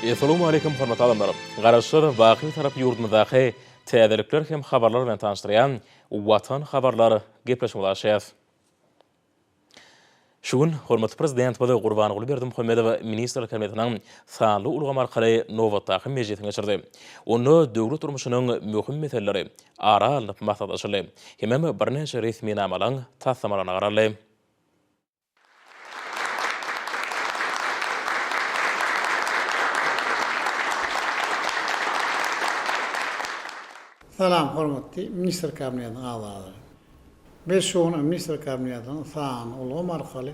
Assalamu alaikum hormatly adamlar. Garaşlar wagty tarap ýurdumyzdaky täzelikler hem habarlar bilen tanışdyrýan Watan Habarlary gepleşmeli başlaýar. Şugun hormatly prezident boldy Gurbanyňly Berdimuhammedow ministrlik kabinetiniň sanly ulgam arkaly nowatdaky mejlisine geçirdi. Onu döwlet durmuşynyň möhüm meselleri ara alyp maslahatlaşyly. Hemem birnäçe resmi namalaryň tasdimlaryna garaly. Salam hormatly ministr kabinetiniň agzalary. Biz şonu ministr kabinetiniň sany ulgam arkaly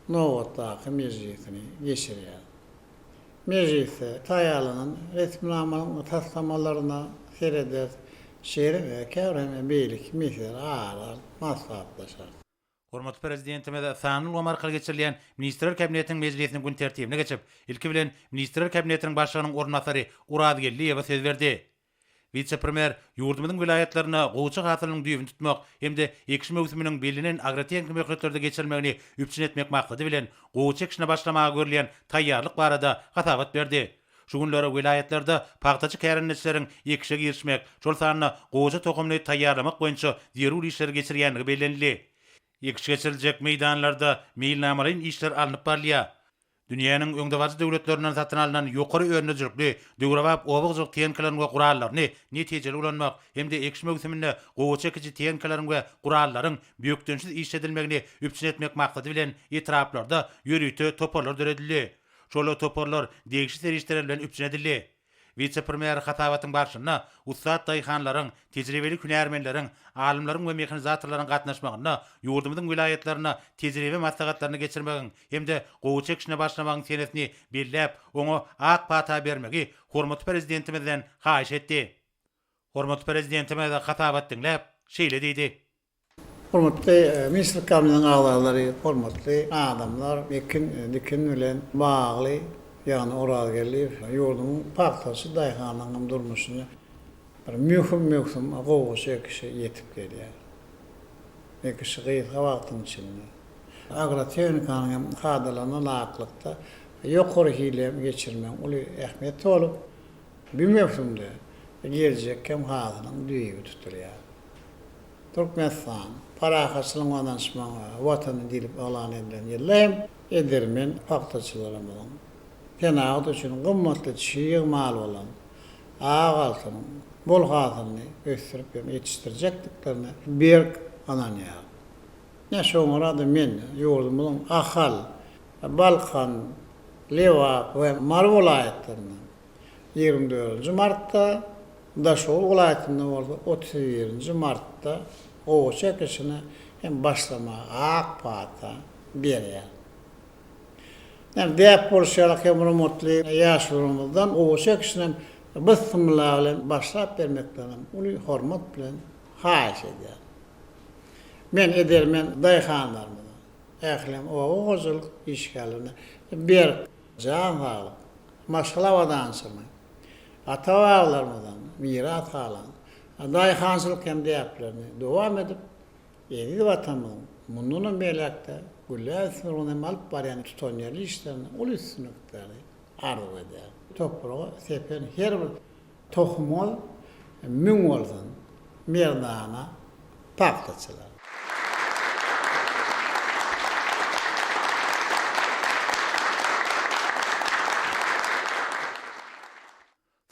nowatdaky mejlisini geçirýär. Mejliste taýýarlanan resmnamalaryň tasdimlamaryna sereder şeýle we käwreme beýlik mesele ara maslahatlaşar. Hormatly prezidentime de sany ulgam arkaly geçirilýän ministrler kabinetiniň mejlisiniň gün tertibine geçip, ilki bilen ministrler kabinetiniň başlygynyň ornatary Uraz Gelliýewe söz berdi. Vice-premier ýurdumyzyň vilayetlerine gowy hatylynyň düýbini tutmak hemde ekşi mewsüminiň belinen agrotehnik möhletlerde geçirilmegini üpçün etmek maksady bilen gowy çekişine başlamagy görülýän taýýarlyk barada gatabat berdi. Şu günleri vilayetlerde paxtaçy kärinleçleriň ekşe girişmek, şol sanyny gowy tokumly taýýarlamak boýunça zeruri işler geçirýänligi bellenildi. Ekşe geçiriljek meýdanlarda meýilnamalaryň işler alınıp barlýar. Dünýäniň öňdäwäçi döwletlerinden satyn alynan ýokary örnejlikli döwrewap obagjyk teňkelerini we gurallaryny netijeli ulanmak hemde ekşi mewsüminde gowy çekici teňkelerini we gurallaryň büýükdensiz iş edilmegini üpçün etmek maksady bilen etraplarda ýörüýte toparlar düredildi. Şol toparlar degişli serişler bilen üpçün edildi. Vice-premier hatawatyň başlyna ustad daýhanlaryň, tejribeli hünärmenleriň, alimleriň we mehanizatorlaryň gatnaşmagyna, ýurdumyzyň vilayetlerine tejribe maslahatlaryny geçirmegiň hemde gowy çekişine başlamagyň senesini belläp, oňa ak pata bermegi hormatly prezidentimizden haýyş etdi. Hormatly prezidentime de hatawat dinläp, şeýle diýdi. Hormatly ministr kabinetiniň agzalary, hormatly adamlar, dikin bilen bagly ýani Uraz Gelliýew ýurdumyň paxtaçy daýhanynyň durmuşyny bir möhüm gowy çekişe ýetip gelýär. Ekşi gyýyk wagtyň içinde. Agrotehnikanyň hadalanan aklykda ýokary hilem geçirmek uly ähmiýet bolup bir möhümde geljek hem hazynyň düýbi tutulýar. Turkmenistan parahaçylygyň ananşmagy watany dilip alan edilen ýerler edermen paxtaçylaryň Cenab-ı üçün gymmatly çiğ mal olan ağaltynyň bol hazyny ösürip ýetişdirjekdiklerini berk ananya. Ne şoňra da men ýurdumyň Ahal, Balkan, Leva we Mar vilayetlerinde 24 marta da şol vilayetinde bolsa 31 marta o çekişine hem başlama ak pata berýär. Yani diğer polisiyalık emrumutlu yaşlarımızdan o çekişinin bıstımlarla başlayıp vermeklerim. Onu hormat bilen haýyş edýär. Men edermen daýhanlarymyza, ählem o gozuluk işgälerini bir jan halyp, maşgalawadan çymy, ata-babalarymyzdan miras alan, daýhançylyk hem diýiplerini dowam edip, ýeni watanymyň munduny meýlekde güläsini malyp barýan tutanýar işlerini ol üstünlikleri arzu eder. Toprağa sepen her bir tohumol müň bolsun merdana paxtaçylar.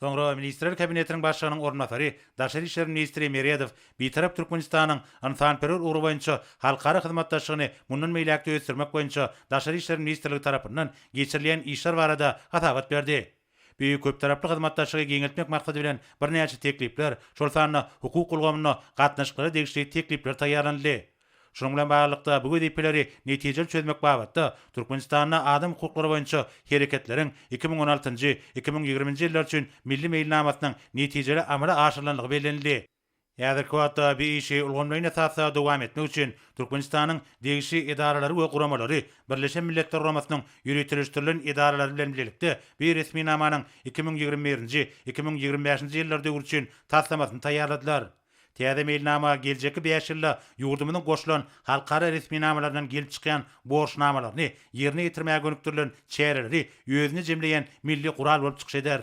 Soňra ministrler kabinetiniň başlygynyň ornatary, daşary işler ministri Meriedow bitarap Turkmenistanyň ansanperör ugrı boýunça halkara hyzmatdaşlygyny mundan meýlekde ösürmek boýunça daşary işler ministrligi tarapyndan geçirilýän işler barada hatawat berdi. Büyük köp taraply hyzmatdaşlygy geňeltmek maksady bilen birnäçe teklipler, şol sanyna hukuk ulgamyna gatnaşyklary degişli teklipler taýýarlandy. Şonuň bilen baglykda bu gedipeleri netijeli çözmek babatda Turkmenistanyň adam hukuklary boýunça hereketleriň 2016-2020 ýyllar üçin milli meýilnamasynyň netijeli amala aşyrylanlygy bellenildi. Ýa-da kwatda bir işi ulgamlaryň esasy dowam etmek üçin Turkmenistanyň degişli idaralary we guramalary Birleşen Milletler Guramasynyň ýürütilişdirilen idaralary bilen birlikde bir resmi namanyň 2021-2025 ýyllarda üçin taslamasyny taýýarladylar. Täze mailnama geljeki 5 ýylda ýurdumynyň goşulan halkara resmi namalaryndan gelip çykýan borçnamalaryny ýerine ýetirmäge gönükdirilen çäreleri özüne jemleýän milli gural bolup çykyş eder.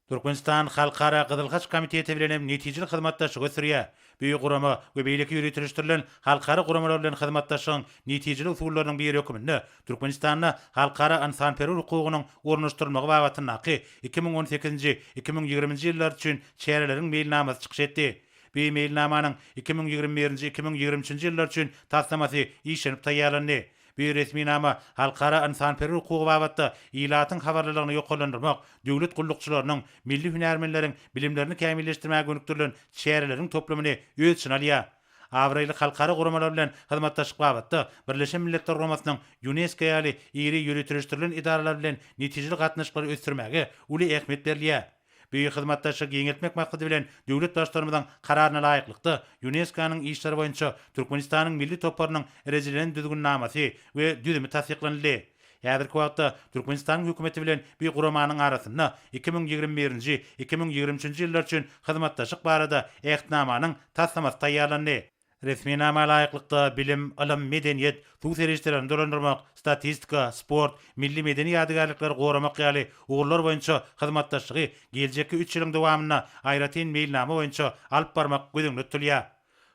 Turkmenistan Halkara Gydylgaç Komiteti bilen hem netijeli hyzmatdaşlyk gösterýär. Büyük gurama we beýleki ýürütülişdirilen halkara guramalar bilen hyzmatdaşygyň netijeli usullarynyň biri höküminde Turkmenistanda halkara insanperwer hukugynyň ornaşdyrylmagy babatyn naky 2018-2020 ýyllar üçin çäreleriň mailnamasy çykyş etdi. Bu mailnamanyň 2021-2023 ýyllar üçin taslamasy işlenip taýýarlandy. Bir resmi nama halkara insanperwer hukugy babatda ilatyň habarlaryny ýoklandyrmak, döwlet gullukçylarynyň, milli hünärmenleriň bilimlerini kämilleşdirmäge gönükdirilen çäreleriň toplamyny öz içine alýar. Awraýly halkara guramalar bilen hyzmatdaşlyk babatda Birleşen Milletler Guramasynyň UNESCO ýaly iri ýürütülişdirilen idaralar bilen netijeli gatnaşyklary ösdürmäge uly ähmiýet berilýär. Büyük hyzmatdaşlyk ýeňeltmek maksady bilen döwlet başlarymyň kararyna laýyklykda UNESCO-nyň işleri boýunça Türkmenistanyň milli toplarynyň rezilen düzgünnamasy we düzümi tasdiklandy. Häzirki wagtda Türkmenistan hökümeti bilen bir guramanyň arasynda 2021-2023 ýyllar üçin hyzmatdaşlyk barada ähtnamanyň taslamasy taýýarlandy. Resmi nama laýyklykda bilim, ilim, medeniýet, suw serişlerini dolandyrmak, statistika, sport, milli medeni ýadygarlyklar goramak ýaly ugurlar boýunça hyzmatdaşlygy geljeki 3 ýylyň dowamyna aýratyn mailnama boýunça alyp barmak gözüňde tutulýar.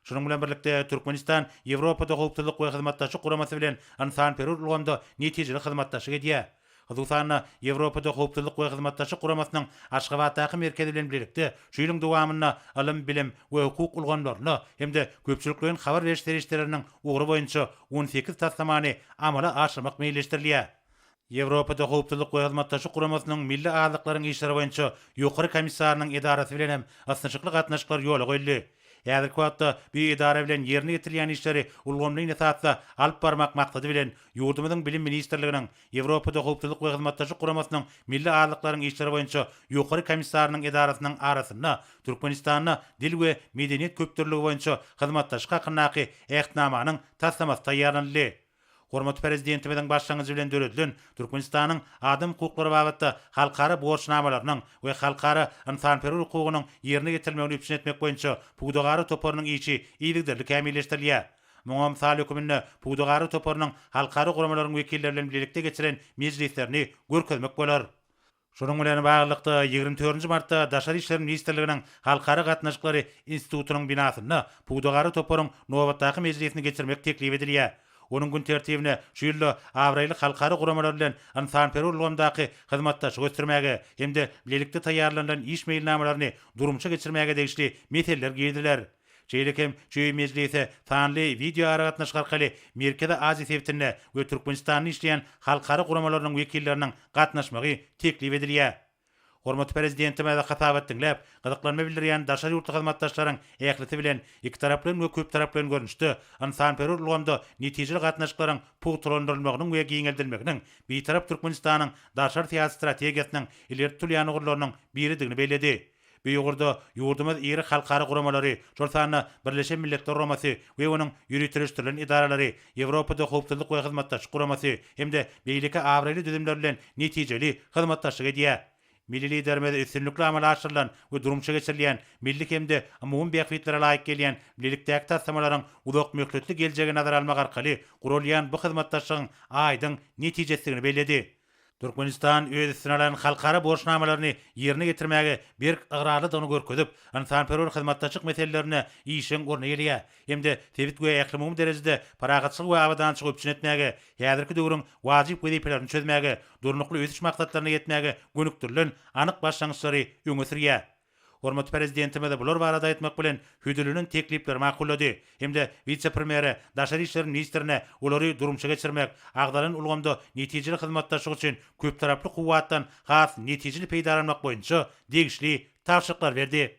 Şunun bilen birlikde Türkmenistan Ýewropada howpsuzlyk we hyzmatdaşlyk guramasy bilen insanperwer ulgamda netijeli hyzmatdaşlyk edýär. Hyzmatdaşlyk Ýewropada howpsuzlyk we hyzmatdaşlyk guramasynyň Aşgabatdaky merkezi bilen birlikde şu ýylyň dowamyna ilim, bilim we hukuk ulgamlaryna hemde köpçüliklerin habar berişleriniň ugry boýunça 18 taslamany amala aşyrmak meýilleşdirilýär. Ýewropada howpsuzlyk we hyzmatdaşlyk guramasynyň milli azlyklaryň işleri boýunça ýokary komissarynyň edarasy bilen hem asnaşykly gatnaşyklar ýola goýuldy. Häzirki wagtda bu idara bilen ýerine ýetirilýän işleri ulgamlyň esasynda alyp barmak maksady bilen ýurdumyzyň bilim ministrliginiň Ýewropada howpsuzlyk we hyzmatdaşlyk guramasynyň milli azlyklaryň işleri boýunça ýokary komissarynyň edarasynyň arasynda Türkmenistanyň dil we medeniýet köpdürligi boýunça hyzmatdaşlyk hakynaky ähtnamanyň taslamasy taýýarlandy. Hormat prezidentimizin başlangyjy bilen döredilen Türkmenistanyň adam hukuklary babatda halkara borçnamalarynyň we halkara insanperwer hukugynyň ýerine ýetirilmegini üpsün etmek boýunça Pugdagary toparynyň işi iýligdirlik kämilleşdirilýär. Muňa mysal höküminde Pugdagary toparynyň halkara guramalaryň wekilleri bilen birlikde geçiren mejlislerini görkezmek bolar. Şunun bilen baglykda 24 martda Daşary işler ministrliginiň halkara gatnaşyklary institutynyň binasynda Pugdagary toparyň nowatdaky mejlisini geçirmek teklip edilýär. Onun gün tertibine şu ýylda awraýly halkara guramalar bilen insanperwer ulgamdaky hyzmatdaşlyk göstermäge hemde bilelikde taýýarlanan iş mailnamalaryny durumça geçirmäge degişli meseleler giýdiler. Şeýlekem şu mejlise sanly video aragatnaşyk arkaly Merkezi Aziýa sebitinde we Türkmenistanyň işleýän halkara guramalarynyň wekilleriniň gatnaşmagy teklip edilýär. Hormat prezidentime de hatabat dinläp, gydyklanma bildirýän daşary ýurtly hyzmatdaşlaryň ählisi bilen iki taraply we köp taraply görnüşde insanperwer ulgamda netijeli gatnaşyklaryň pugtlandyrylmagynyň we giňeldilmeginiň bir tarap Türkmenistanyň daşary siýasat strategiýasynyň ileri tutulýan ugurlarynyň biridigini beledi. Bu ýurda ýurdumyz iri halkara guramalary, şol sany Birleşen Milletler Guramasy we onuň ýürütülişdirilen idaralary, Ýewropada howpsuzlyk we hyzmatdaşlyk guramasy hemde beýleki awraýly düzümler bilen netijeli hyzmatdaşlyk edýär. Milli liderimiz üstünlükli amal aşırılan ve durumça geçirilýän milli hemde umum beýakitlere laýyk gelýän bilelikdäki taslamalaryň uzak möhletli geljegi nazara almak arkaly gurulýan bu hyzmatdaşlygyň aýdyň netijesini beledi. Türkmenistan öz üstüne alan halkara borçnamalaryny ýerine getirmäge bir ıgrarly donu görkezip, insanperwer hyzmatdaşlyk meselelerine işin gorny gelýär. Hemde tebit we ähli derejede paragatçylyk we awadançylyk öpçün etmäge, häzirki döwrüň wajyp wezipelerini çözmäge, durnukly öz iş maksatlaryna ýetmäge gönükdirilen anyk başlangyçlary öňe sürýär. Hormat prezidentime de bular barada etmek bilen hüdülünün teklipleri makullady. Hemde vice-premieri Daşary işler ministrine olary durumça geçirmek, agdaryň ulgamda netijeli hyzmatdaşlyk üçin köp taraply kuwatdan has netijeli peýdalanmak boýunça degişli tapşyryklar berdi.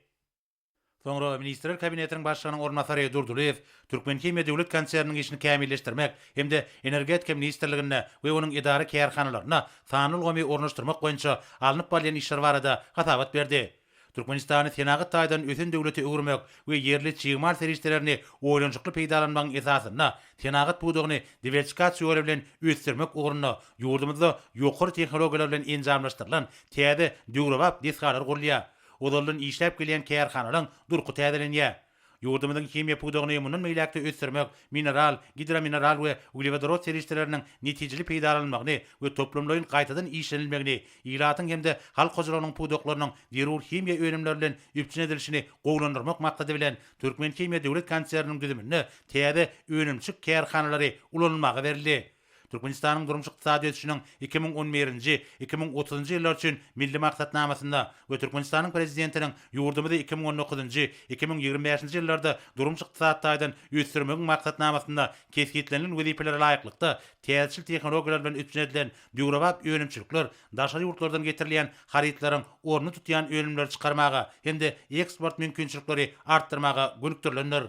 Soňra Ministrler Kabinetiniň başlygynyň ornasary Durdulew Türkmen Kimya döwlet konserniň işini kämilleşdirmek hemde energetika ministrligine we onuň idara kärhanalaryna sanyl ulgamy ornaşdyrmak boýunça alınıp barýan işler barada hatabat berdi. Türkmenistany senagat taýdan ösen döwleti öwürmek we ýerli çygymal serişlerini oýlanjykly peýdalanmagyň esasynda senagat budugyny diversifikasiýa bilen ösdürmek ugruna ýurdumyzda ýokary tehnologiýalar bilen enjamlaşdyrylan täze döwrewap deskalar gurulýar. Odalyň işläp gelýän kärhanalaryň durky täzelenýär. Yurdumyzyň kimya pudugyny munun meýlekde ösdürmek, mineral, gidromineral we uglevodorod serişleriniň netijeli peýda alınmagyny we toplumlaryň gaýtadan işlenilmegini, ýylatyň hemde halk hojalarynyň puduklarynyň zerur kimya önümleri bilen üpçün edilişini gowlandyrmak maksady bilen Türkmen Kimya Döwlet Kanseriniň düzümine täze önümçük kärhanalary ulanylmagy berildi. Turkmenistanyň durmuş ykdysady ösüşiniň 2011-nji 2030-njy ýyllar üçin milli maksatnamasynda we Turkmenistanyň prezidentiniň ýurdumyzda 2019-njy 2025-nji ýyllarda durmuş ykdysadydan ösdürmek maksatnamasynda kesgitlenilen wezipeleri laýyklykda täzeçil tehnologiýalar bilen üpçün edilen döwrewap önümçülükler daşary ýurtlardan getirilen haritlaryň orny tutýan önümleri çykarmaga hemde eksport mümkinçilikleri artdyrmaga gönükdirilenler.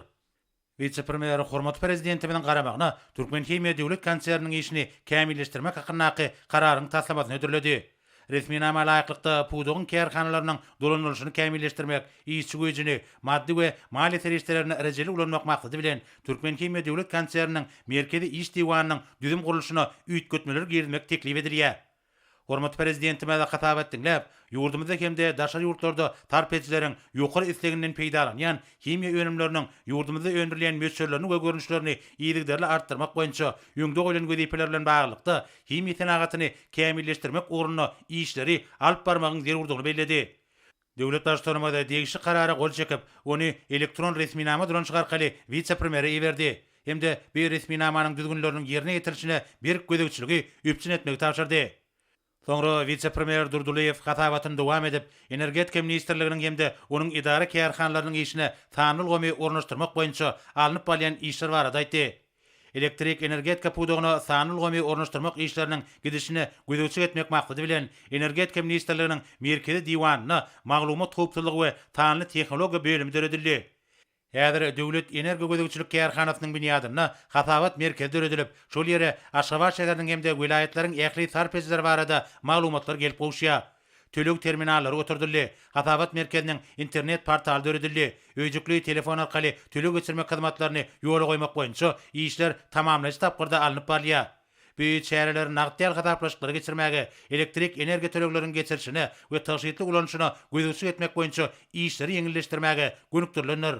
Vice-premier hormat prezidenti bilen garamagyna Türkmen Kimya Döwlet Kanseriniň işini kämilleşdirmek hakyndaky kararyň taslamasyny ödürledi. Resmi nama laýyklykda pudugyň kärhanalarynyň dolanýylyşyny kämilleşdirmek, işçi güýjini, maddi we mali serişlerini erejeli ulanmak maksady bilen Türkmen Kimya Döwlet Kanseriniň merkezi iş diwanynyň düzüm gurulşyna üýtgetmeler girmek teklip edilýär. Hormat prezidenti mäde hatabat dinläp, ýurdumyzda hemde daşary ýurtlarda tarpetçileriň ýokary isleginden peýda bolan kimya önümleriniň ýurdumyzda öndürilen möçürlerini we görnüşlerini ýygyderli artdyrmak boýunça ýöňde goýulan wezipeler bilen baglykda kimya tenagatyny kämilleşdirmek ugruna işleri alyp barmagyň zerurdygyny bellädi. Döwlet başçylygynda degişli karara gol çekip, ony elektron resminama bilen çygarkaly vice-premieri iberdi. Hemde bir resminamanyň düzgünleriniň ýerine ýetirilişine bir gödegçiligi üpçün etmek tapşyrdy. Soňra vice-premier Durduliýew hatabatyny dowam edip, energetika ministrliginiň hemde onuň idara kärhanalarynyň işine tanul gomy ornaşdyrmak boýunça alınıp balyan işler barada aýtdy. Elektrik energetika pudugyna tanul gomy ornaşdyrmak işleriniň gidişine gödegçilik etmek maksady bilen energetika ministrliginiň merkezi diwanyna maglumat howpçylygy we tanly tehnologiýa bölümi döredildi. Häzir döwlet energi gödegçilik kärhanasynyň binýadyna hatabat merkezi döredilip, şol ýere Aşgabat şäheriniň hemde vilayatlariň ähli tarpejleri barada maglumatlar gelip gowşýar. Tölük terminallary oturdyldy. Hatabat merkeziniň internet portaly döredildi. Öýjükli telefon arkaly tölük geçirmek hyzmatlaryny ýola goýmak boýunça işler tamamlaýyş tapgyrda alınıp barýar. Büyük şäherler nagdyal hataplaşyklary geçirmäge, elektrik energi tölekleriniň geçirişine we taşyýatly ulanşyna gödegçilik etmek boýunça işleri ýeňilleşdirmäge gönükdirilenler.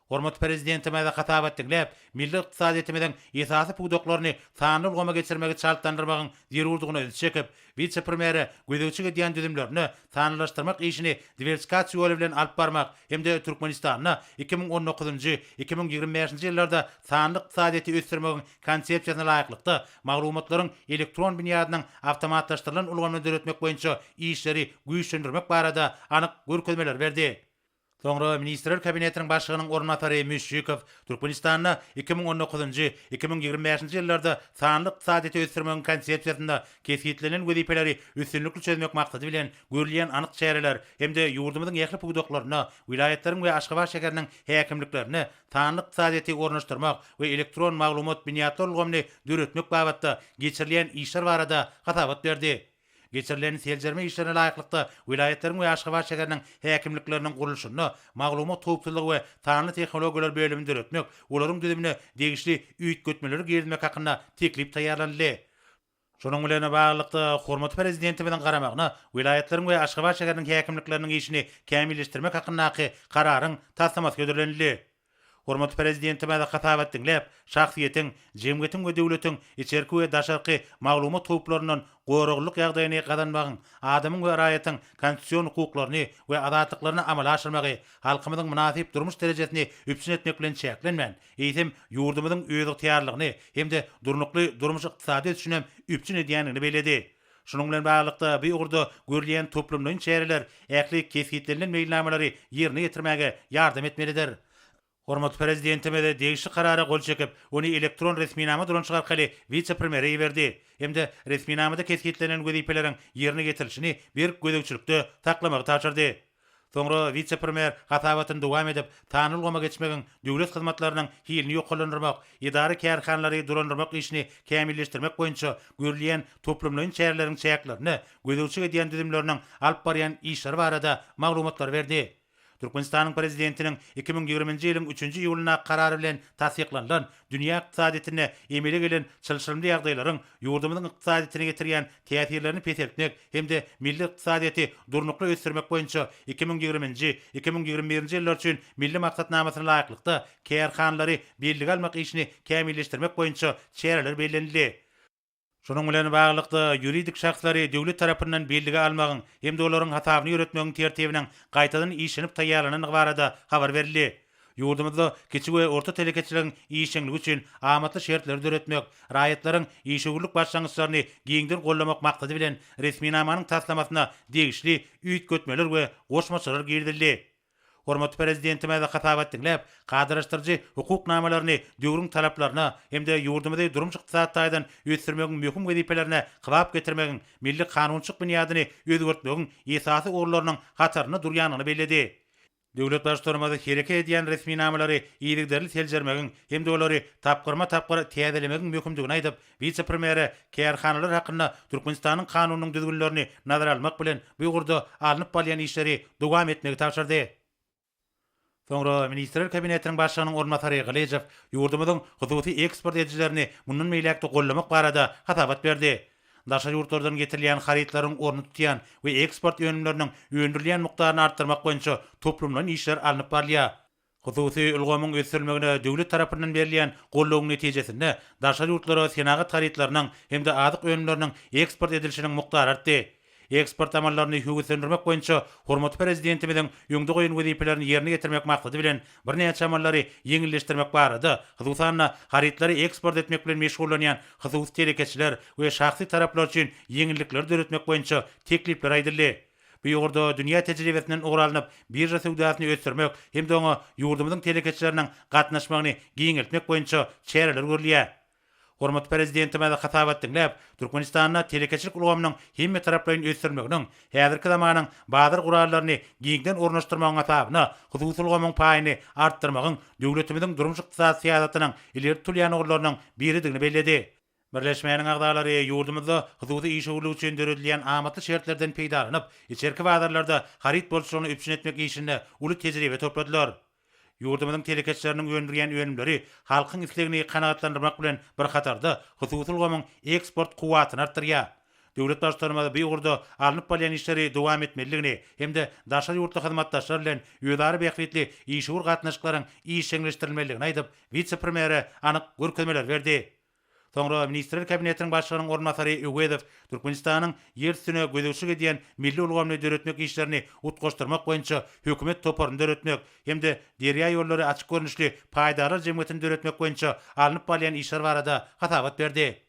Hormat prezidenti mäde hatabat dinläp, milli ykdysadyetimiň esasy puduklaryny tanul gomy geçirmegi çaltandyrmagyň zerurdygyny öňe çekip, vice-premieri gödegçilik edýän düzümlerini tanlaşdyrmak işini diversifikasiýa ýoly bilen alyp barmak hemde Türkmenistanyna 2019-njy 2025-nji ýyllarda tanlyk ykdysadyety ösdürmegiň konsepsiýasyna laýyklykda maglumatlaryň elektron binýadynyň awtomatlaşdyrylan ulgamyny döretmek boýunça işleri güýçlendirmek barada anyk görkezmeler berdi. Soňra Ministrler Kabinetiniň başlygynyň ornatary Müşrikow Türkmenistanyna 2019-njy 2025-nji ýyllarda sanlyk ykdysadyety ösdürmegiň konsepsiýasynda kesgitlenen wezipeleri üstünlikli çözmek maksady bilen görülýän anyk çäreler hemde ýurdumyzyň ähli puduklaryna, wilayatlariň we Aşgabat şäheriniň häkimliklerini sanlyk ykdysadyety ornaşdyrmak we elektron maglumat binýatly ulgamyny döretmek babatda geçirilýän işler barada hatabat berdi. Geçirilen seljerme işlerine laýyklykda wilayatlariň we Aşgabat şäheriniň häkimlikleriniň gurulşyny, maglumat howpçylygy we tanly tehnologiýalar bölümini döretmek, olaryň düzümine degişli üýtgetmeleri girmek hakynda teklip taýýarlandy. Şonuň bilen baglykda hormat prezidenti bilen garamagyna wilayatlariň we Aşgabat şäheriniň häkimlikleriniň işini kämilleşdirmek hakyndaky kararyň taslamasy götürildi. Hormat prezidenti mäde hatabat dinläp, şahsiýetiň, jemgyýetiň we döwletiň içerki we daşarky maglumat howplarynyň goruglyk ýagdaýyny gadanmagyň, adamyň we raýatyň konstitusiýon hukuklaryny we adatlyklaryny amala aşyrmagy, halkymyzyň münasip durmuş derejesini üpçün etmek bilen çäklenmän, eýsem ýurdumyzyň öz ygtyýarlygyny hemde durnukly durmuş ykdysady üçin üpçün edýänini beledi. Şunun bilen baglykda bu ugurda görülýän toplumlaryň çäreler ähli kesgitlenen meýilnamalary ýerine ýetirmäge ýardam etmelidir. Hormat prezidentime degişli karara gol çekip, onu elektron resminama bilen çygarkaly vice-premieri iberdi. Hemde resminamada kesgitlenen wezipeleriň ýerine getirilişini bir gödegçilikde taklamagy taşyrdy. Soňra vice-premier hatabatyny dowam edip, tanul gomy geçmegiň döwlet hyzmatlarynyň hilini ýoklandyrmak, idara kärhanalary durandyrmak işini kämilleşdirmek boýunça görülýän toplumlaryň çäreleriň çäklerini gödegçilik edýän düzümleriniň alyp barýan işleri barada maglumatlar berdi. Türkmenistanın prezidentinin 2020-nji ýylyň 3-nji ýylyna karary bilen tasdiklanan dünýä ykdysadytyna emele gelen çylşyrymly ýagdaýlaryň ýurdumyzyň ykdysadytyna getirýän täsirlerini peseltmek hemde milli ykdysadyty durnukly ösdürmek boýunça 2020-2021-nji ýyllar üçin milli maksatnamasyna laýyklykda kärhanlary belli almak işini kämilleşdirmek boýunça çäreler bellenildi. Şonuň bilen baglykda ýuridik şahslary döwlet tarapyndan bellige almagyň hemde olaryň hasabyny ýöretmegiň tertibiniň gaýtadan işlenip taýýarlanyny barada habar berildi. Ýurdumyzda kiçik we orta telekeçiligiň işçiligi üçin amatly şertler döretmek, raýatlaryň işgürlük başlangyçlaryny giňden gollamak maksady bilen resmi namanyň taslamasyna degişli üýt götmeler we goşmaçylar girdildi. Hormatly prezidentime de hatabat dinläp, gadyraşdyrjy hukuk namalaryny döwrüň talaplaryna hemde ýurdumyzda durmuş ykdysadydan ösdürmegiň möhüm wezipelerine gybap getirmegiň milli kanunçylyk bunyadyny özgertmegiň esasy orlarynyň hataryny durýanyny belledi. Döwlet başlarymyzy hereke edýän resmi namalary ýygyderli seljermegiň hemde olary tapgyrma täzelemegiň möhümdigini aýdyp, vice-premiere kärhanalar hakynda Türkmenistanyň kanunynyň düzgünlerini nazara almak bilen bu ýurda alınıp balyan işleri dowam etmegi tapşyrdy. Soňra Ministrler Kabinetiniň başlygynyň ornatary Galejew ýurdumyzyň hususy eksport edijilerini mundan meýlekde gollamak barada hatabat berdi. Daşa ýurtlardan getirilýän haritlaryň orny tutýan we eksport ýönümleriniň öndürilýän mukdaryny artdyrmak boýunça toplumdan işler alınıp barlýar. Hususy ulgamyň ösdürmegine döwlet tarapyndan berilýän gollawyň netijesinde daşa ýurtlara senagat haritlarynyň hemde adyk öňümleriniň eksport edilişiniň muktary artdy. Eksport amallaryny höwüslendirmek boýunça hormatly prezidentimiň ýöňde goýan wezipelerini ýerine getirmek maksady bilen bir näçe amallary ýeňilleşdirmek barada hususan haritlary eksport etmek bilen meşgullanýan hususy telekeçiler we şahsy taraplar üçin ýeňillikler döretmek boýunça teklipler aýdyldy. Bu ýurda dünýä tejribesinden oğralanyp birja söwdasyny ösdürmek hemde oňa ýurdumyzyň telekeçileriniň gatnaşmagyny giňeltmek boýunça çäreler görülýär. Hormatly prezidentime de hatabat dinläp, Türkmenistanyň telekeçilik ulgamynyň hemme taraplaryny ösdürmeginiň häzirki zamanyň bazyr gurallaryny giňden ornaşdyrmagyň hasabyna hususy ulgamyň paýyny artdyrmagyň döwletimiziň durmuş ykdysady syýasatynyň ileri tulýan oglarynyň biridigini belledi. Birleşmeýäniň agdalary ýurdumyzda hususy işgürlük üçin döredilýän amatly şertlerden peýdalanyp, içerki wagtlarda harit bolşugyny üpçün etmek işinde uly tejribe topladylar. Ýurdumyzyň telekeçleriniň öndürýän öňümleri halkyň islegini kanagatlandyrmak bilen bir hatarda hususy ulgamyň eksport kuwatyny artdyrýar. Döwlet başlarymyz bu ýurda alınıp balyan işleri dowam etmeligini hemde daşa ýurtly hyzmatdaşlar bilen ýödary beýikli işgur gatnaşyklaryň işleňleşdirilmeligini aýdyp, vice-premiere anyk görkezmeler berdi. Soňra Ministrler Kabinetiniň başlygynyň ornatary Öwedew Türkmenistanyň ýer üstüne gödüşik edýän milli ulgamny döretmek işlerini utgaşdyrmak boýunça hökümet toparyny döretmek hemde derýa ýollary açyk görnüşli paýdary jemgyýetini döretmek boýunça alınıp balyan işler barada hatabat berdi.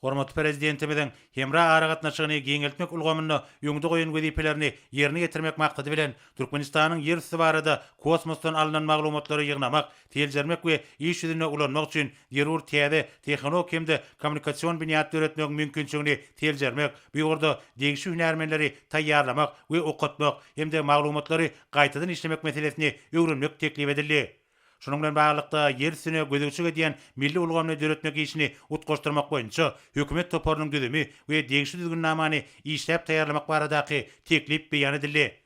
Hormatly prezidentimiň hemra ara gatnaşygyny giňeltmek ulgamyny ýöňde goýan wezipelerini ýerine getirmek maksady bilen Türkmenistanyň ýer üstü barada kosmosdan alynan maglumatlary ýygnamak, teljermek we iş ýüzüne ulanmak üçin ýerur täze tehnologik hemde kommunikasiýon binýat öğretmek mümkinçiligini teljermek, bu ýurda degişli hünärmenleri taýýarlamak we okutmak hemde maglumatlary gaýtadan işlemek meselesini öwrenmek teklip edildi. Şonuň bilen baglykda ýer üstüne gödüşik edýän milli ulgamny döretmek işini utgaşdyrmak boýunça hökümet toparynyň düzümi we degişli düzgünnamany işläp taýýarlamak baradaky teklip beýan edildi.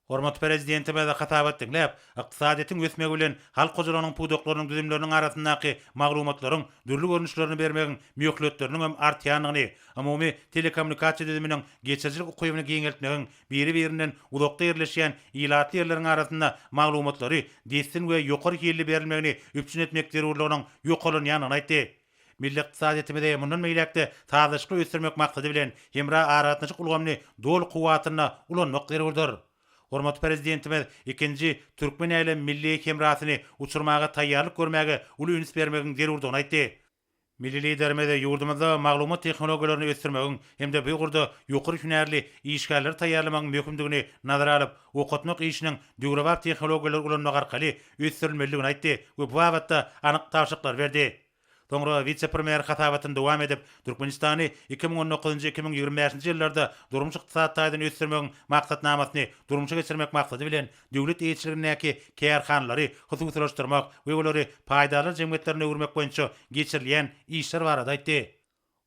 Hormatly prezidentime de hatabat dinläp, ykdysadyň ösmegi bilen halk hojalarynyň pudoklarynyň düzümleriniň arasyndaky maglumatlaryň dürli görnüşlerini bermegiň möhletleriniň hem artýanyny, umumy telekommunikasiýa düzüminiň geçerjilik ukybyny giňeltmegiň biri-birinden uzakda ýerleşýän ýylatly ýerleriň arasynda maglumatlary destin we ýokary ýerli berilmegini üpçün etmek zerurlygynyň ýokalanyanyny aýtdy. Milli ykdysadytymyzda mundan meýlekde taýyşly ösdürmek maksady bilen hemra aratnaşyk ulgamny dol kuwatyna ulanmak zerurdur. Hormatly prezidentimiz ikinji Türkmen ýaly milli hemrasyny uçurmaga taýýarlyk görmäge uly üns bermegiň zerurdygyny aýtdy. Milli liderimiz ýurdumyzda maglumat tehnologiýalaryny ösdürmegiň hemde bu ýurda ýokary hünärli işgärler taýýarlamagyň möhümdigini nazara alyp, okutmak işiniň döwrebap tehnologiýalar ulanmak arkaly ösdürilmeligini aýtdy we bu wagtda anyk tapşyklar berdi. Soňra vice-premier hatabatyn dowam edip, Türkmenistany 2019-2025-nji ýyllarda durmuş ykdysadydan ösdürmegiň maksatnamasyny durmuşa geçirmek maksady bilen döwlet eýçilerindäki kärhanlary hususlaşdyrmak we olary paýdaly jemgyýetlerine öwürmek boýunça geçirilýän işler barada aýtdy.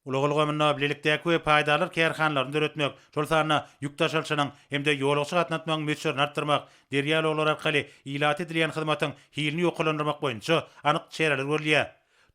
Ulugulgamynda bilelikdäki we paýdalar kärhanlaryny döretmek, şol sanyna ýük taşalşynyň hemde ýolagçy gatnatmagyň meçhuryny artdyrmak, derýaloglar arkaly ilat edilen hyzmatyň hilini ýoklandyrmak boýunça anyk çereler görülýär.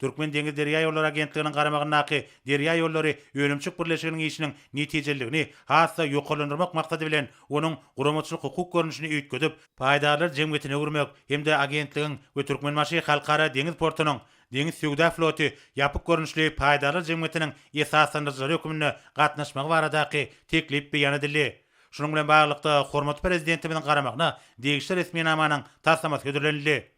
Türkmen deňiz derýa ýolları agentliginiň garamagynaky derýa ýollary ölümçük birleşiginiň işiniň netijeligini hassa ýoklandyrmak maksady bilen onuň guramaçylyk hukuk görnüşini öýtgedip, paýdalar jemgyýetine urmak hemde agentligiň we Türkmenmaşy halkara deňiz portunyň Deňiz Süwda floty ýapyk görnüşli paýdalar jemgyýetiniň esaslandyryjy hökümine gatnaşmagy baradaky teklip beýan edildi. Şunun bilen baglykda hormatly prezidentimiň garamagyna degişli resmi namanyň taslamasy götürildi.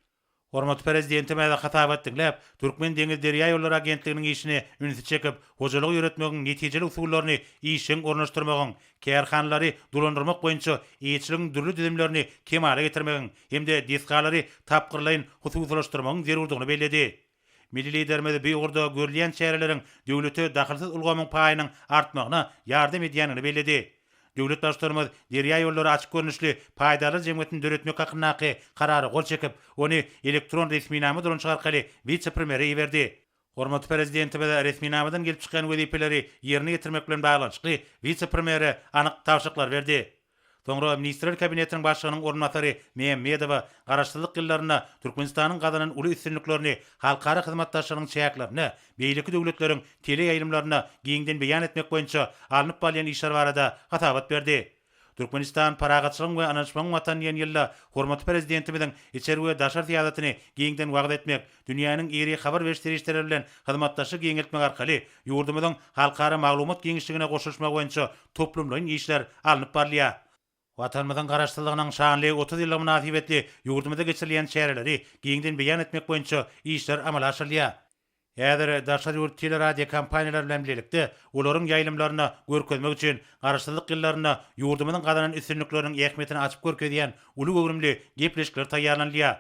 Hormatly prezidentime de hatabat dinläp, Türkmen deňiz derýa ýollary agentliginiň işini ünsi çekip, hojalyk ýöretmegiň netijeli usullaryny işiň ornaşdyrmagyň, kärhanlary dolandyrmak boýunça eýçiligiň dürli düzümlerini kemale getirmegiň hemde disgalary tapgyrlaýyn hususlaşdyrmagyň zerurdygyny bellädi. Milli liderimiz beýgurda görülýän çäreleriň döwlete dahylsyz ulgamyň paýynyň artmagyna ýardam edýänini bellädi. Döwlet başlarymyz derýa ýollary açyk görnüşli paýdaly jemgyýetini döretmek hakyndaky karary gol çekip, ony elektron resmi nama durunçy arkaly vice-premiere ýerdi. Hormatly prezidentimiz resmi namadan gelip çykan wezipeleri ýerine getirmek bilen baglanşykly vice-premiere anyk tawşyklar berdi. Soňra Ministrler Kabinetiniň başlygynyň ornatary Mehmedowa garaşdyrlyk ýyllaryna Türkmenistanyň gazanan uly üstünliklerini, halkara hyzmatdaşlygynyň çäklaryny, beýleki döwletleriň tele ýaýlymlaryna giňden beýan etmek boýunça alınıp balyan işler barada hatabat berdi. Türkmenistan paragatçylygyň we anançmagyň watan ýen ýylla hormatly prezidentimiziň içeri we daşar tiýadatyny giňden wagt etmek, dünýäniň iri habar berişleri bilen hyzmatdaşlyk giňeltmek arkaly ýurdumyzyň halkara maglumat giňişligine goşulmak boýunça toplumlaryň işler alınıp barlýar. Watanymyzyň garaşdyrlygynyň şanly 30 ýyllyk münasibetli ýurdumyzda geçirilýän çäreleri giňden beýan etmek boýunça işler amala aşyrylýar. Häzir daşary ýurt teleradio kompaniýalary bilen birlikde olaryň ýaýlymlaryna görkezmek üçin garaşdyrlyk ýyllaryna ýurdumyzyň gazanan üstünlikleriniň ähmiýetini açyp görkezýän uly göwrümli gepleşikler taýýarlanýar.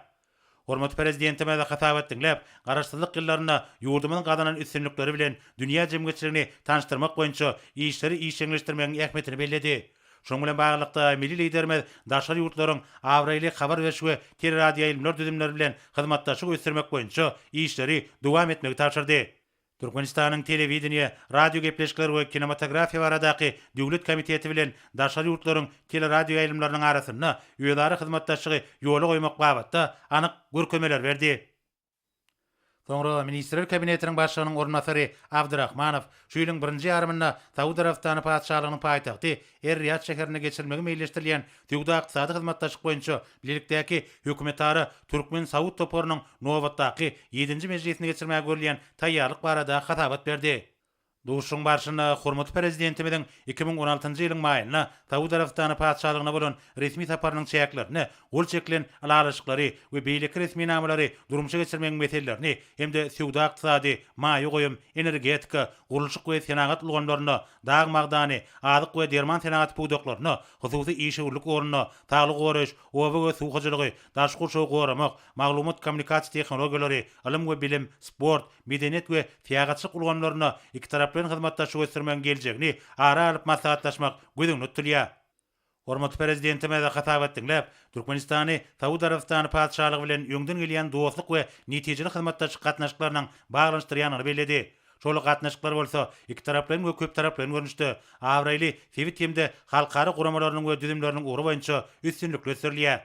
Hormatly prezidentime de hatabat dinläp, garaşdyrlyk ýyllaryna ýurdumyzyň gazanan üstünlikleri bilen dünýä jemgyýetçiligini tanışdyrmak boýunça işleri işeňleşdirmegiň ähmiýetini bellädi. Şoň bilen baglykda milli liderimiz daşary ýurtlaryň awraýly habar berişi we teleradio ýaýlymlar düzümleri bilen hyzmatdaşlyk ösdürmek boýunça işleri dowam etmegi tapşyrdy. Türkmenistanyň telewizioniýa, radio gepleşikleri we kinematografiýa baradaky döwlet komiteti bilen daşary ýurtlaryň teleradio ýaýlymlarynyň arasyna ýödary hyzmatdaşlygy ýoly goýmak babatda anyk görkezmeler berdi. Soňra Ministrler Kabinetiniň başlygynyň ornatary Abdurrahmanow şu ýylyň 1-nji ýarymynda Saudi Arabistany paýçalygynyň paýtagty Er-Riyad şäherine geçirilmegi meýilleşdirilýän tüwda ykdysady hyzmatdaşlyk boýunça birlikdäki hökümetary Türkmen Saud toporunyň nowatdaky 7-nji mejlisine geçirmäge görülýän taýýarlyk barada hatabat berdi. Duşun barşyna hormatly prezidentimiziň 2016-njy ýylyň maýyna Saudi Arabistany paýçalygyna bolan resmi saparynyň çäklaryny, ol çeklen alalyşyklary we beýleki resmi namalary durumçy geçirmegiň meselelerini hemde süwda ykdysady, maýy goýum, energetika, gurulşyk we senagat ulgamlaryna, dag magdany, azyk we derman senagat puwdaklaryna, hususy işgürlük orunyna, taglyk goraş, owa we suwgaçylygy, daş gurşagy goramak, maglumat kommunikasiýa tehnologiýalary, ilim we bilim, sport, medeniyet we fiýagatçylyk ulgamlaryna iki taraplaryň hyzmatdaşlyk göstermegiň geljegini ara alyp maslahatlaşmak gözüňde tutulýar. Hormatly prezidentime de hatabat dinläp, Türkmenistany Saudi Arabistany paýçalygy bilen ýöňden gelýän dostlyk we netijeli hyzmatdaşlyk gatnaşyklarynyň baglanşdyrýanyny bellädi. Şol gatnaşyklar bolsa iki taraplaryň we köp taraplaryň görnüşde awraýly sewit hemde halkara guramalarynyň we düzümleriniň uğru boýunça üstünlük gösterilýär.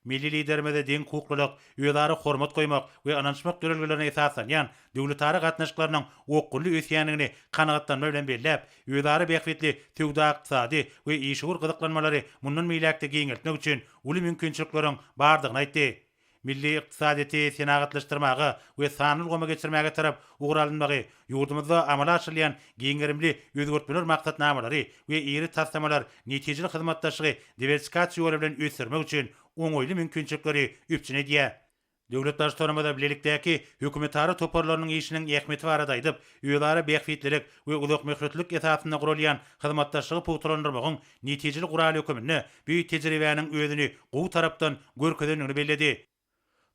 Milli liderimiz deň hukuklyk, ýödary hormat goýmak we anançmak görelgelerine esaslanýan döwletary gatnaşyklarynyň okgully ösýänligini kanagatlanma bilen belläp, ýödary beýikli tüwda ykdysady we işgur gyzyklanmalary mundan meýläkde giňeltmek üçin uly mümkinçilikleriň bardygyny aýtdy. Milli ykdysadyty senagatlaşdyrmagy we sanyl goma geçirmäge tarap ugralynmagy, ýurdumyzda amala aşyrylýan giňerimli özgörtmeler maksatnamalary we iri taslamalar netijeli hyzmatdaşlygy diversifikasiýa ýoly bilen ösdürmek üçin oňoýly mümkinçilikleri üpçün edýär. Döwlet başlarymyza bilelikdäki hökümetary toparlarynyň işiniň ähmiýeti barada aýdyp, ýödary beýiklik we uzak möhretlik esasyna gurulýan hyzmatdaşlygy puwturlandyrmagyň netijeli guraly hökümini büýük tejribäniň özüni gowy tarapdan görkezenligini bellädi.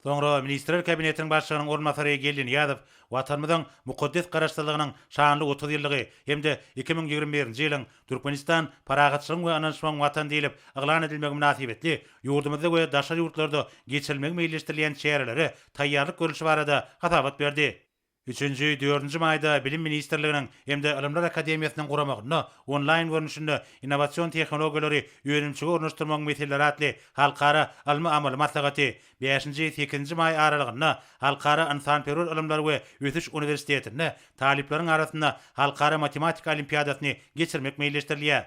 Soňra Ministrler Kabinetiniň başlygynyň ornatary Gelin ýazyp, watanymyzyň mukaddes garaşdyrlygynyň şanly 30 ýyllygy hemde 2021-nji ýylyň Türkmenistan paragatçylygyň we anançmagyň watan diýilip eglan edilmegi münasibetli ýurdumyzda we daşary ýurtlarda geçirilmegi meýilleşdirilýän çäreleri taýýarlyk görüşi barada hatabat berdi. 3-nji, 4-nji maýda Bilim Ministrliginiň hemde Ilimler Akademiýasynyň guramagyna onlaýn görnüşinde innowasion tehnologiýalary öýrenimçige ornaşdyrmagyň meselleri atly halkara almy amaly maslahaty 5-8-nji may aralygynda halkara insan-perwer ilimleri we ötüş universitetinde talipleriň arasynda halkara matematika olimpiadasyny geçirmek meýilleşdirilýär.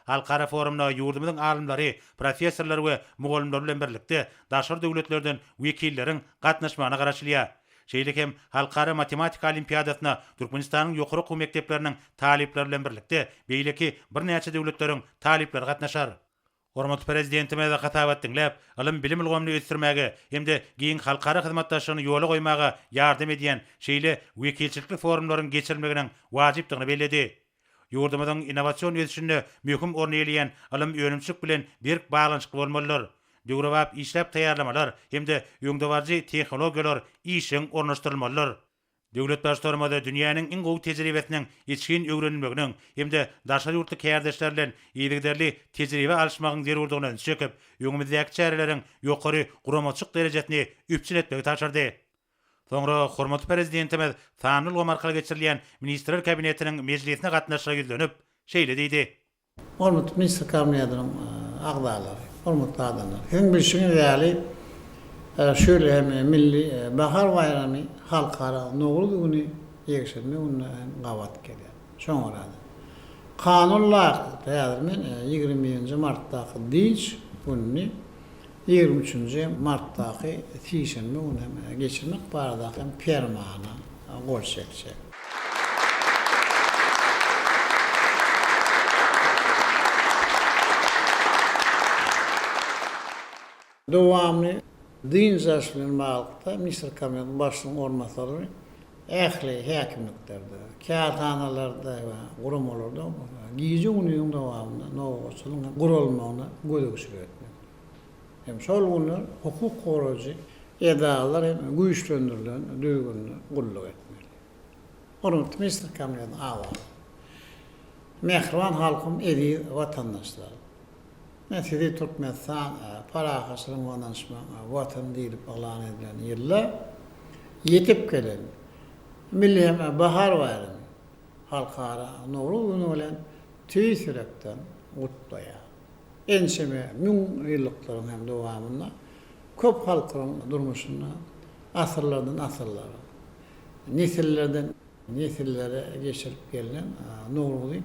Halkara forumda ýurdumyzyň alymlary, professorlar we mugallimler bilen birlikde daşary döwletlerden wekilleriň gatnaşmagyna garaşylýar. Şeýle hem halkara matematika olimpiadasyna Turkmenistanyň ýokary okuw mekdepleriniň talipleri bilen birlikde beýleki bir näçe döwletleriň talipleri gatnaşar. Hormatly prezidentime de hatabat dinläp, ilim bilim ilgamyny ösdürmäge hemde giň halkara hyzmatdaşlygyny ýola goýmaga ýardam edýän şeýle wekilçilikli forumlaryň geçirilmeginiň wajypdygyny bellädi. Ýurdumyzyň innowasion ösüşinde möhüm orny elýän ilim öýrenimçilik bilen berk baglanyşyk bolmalylar. Döwrewap işläp taýýarlamalar hemde ýöňdewarjy tehnologiýalar işiň ornaşdyrylmalylar. Döwlet başlarymada dünýäniň iň gowy tejribesiniň ýetişkin öwrenilmeginiň hemde daşary ýurtly käýärdeşler bilen ýerlikderli tejribe alşmagyň zerurdygyny çekip, ýöňümizdäki çäreleriň ýokary guramaçyk derejesini üpçün etmegi taşardy. Soňra hormatly prezidentimiz sanly ulgam arkaly geçirilýän ministrler kabinetiniň mejlisine gatnaşyga ýüzlenip, şeýle diýdi. Hormatly ministr kabinetiniň agdalary, hormatly adamlar. Hem bilşiňiz ýaly şöyle hem milli bahar bayramy halkara Novruz güni ýekşirme uny gawat gelýär. Şoňra kanunlar täzirmen 20-nji martdaky diň günni 23-nji martdaky tişenme uny geçirmek barada hem permana gol çekçek. Dowamly din zaşlygyny baglypda ministr kabinetiniň başlygynyň ornatary ähli häkimliklerde, kağıtxanalarda we guramalarda giýje unyň dowamında Novruzlyň gurulmagyna gödek süretmek. Hem şol günler hukuk goragy edalar hem güýçlendirilen döwürni gulluk etmek. Hormatly ministr kabinetiniň agdary. Mehriban halkym edi watandaşlar. Mesele Turkmenistan parahasynyň wanaşma watan diýip alan edilen ýyllar ýetip gelen milli bahar bayramy halkara Novruz güni bilen tüýsürekden gutlaýar. Enşeme müň ýyllyklaryň hem dowamynda köp halkyň durmuşyna asyrlardan asyrlara, nesillerden nesillere geçirip gelen Novruzy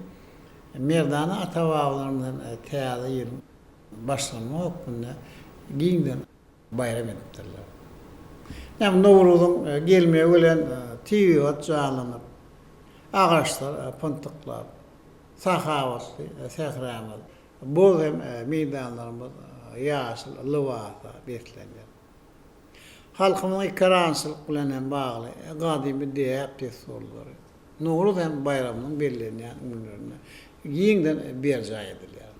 merdana ata-babalarymyň täze ýyl başlanma hukmunda giňden bayram edipdirler. Hem Novruzyň gelmegi bilen tiýat jalanyp, agaçlar, pyntıklar, sahavatly, sehramyz, bol hem meýdanlarymyz ýaşyl, lywata beslenýär. Halkymyň ikramçylyk bilen hem bagly gadymy diýip tesolary. Novruз hem bayramynyň bellenýän günlerine giňden berja edilýär.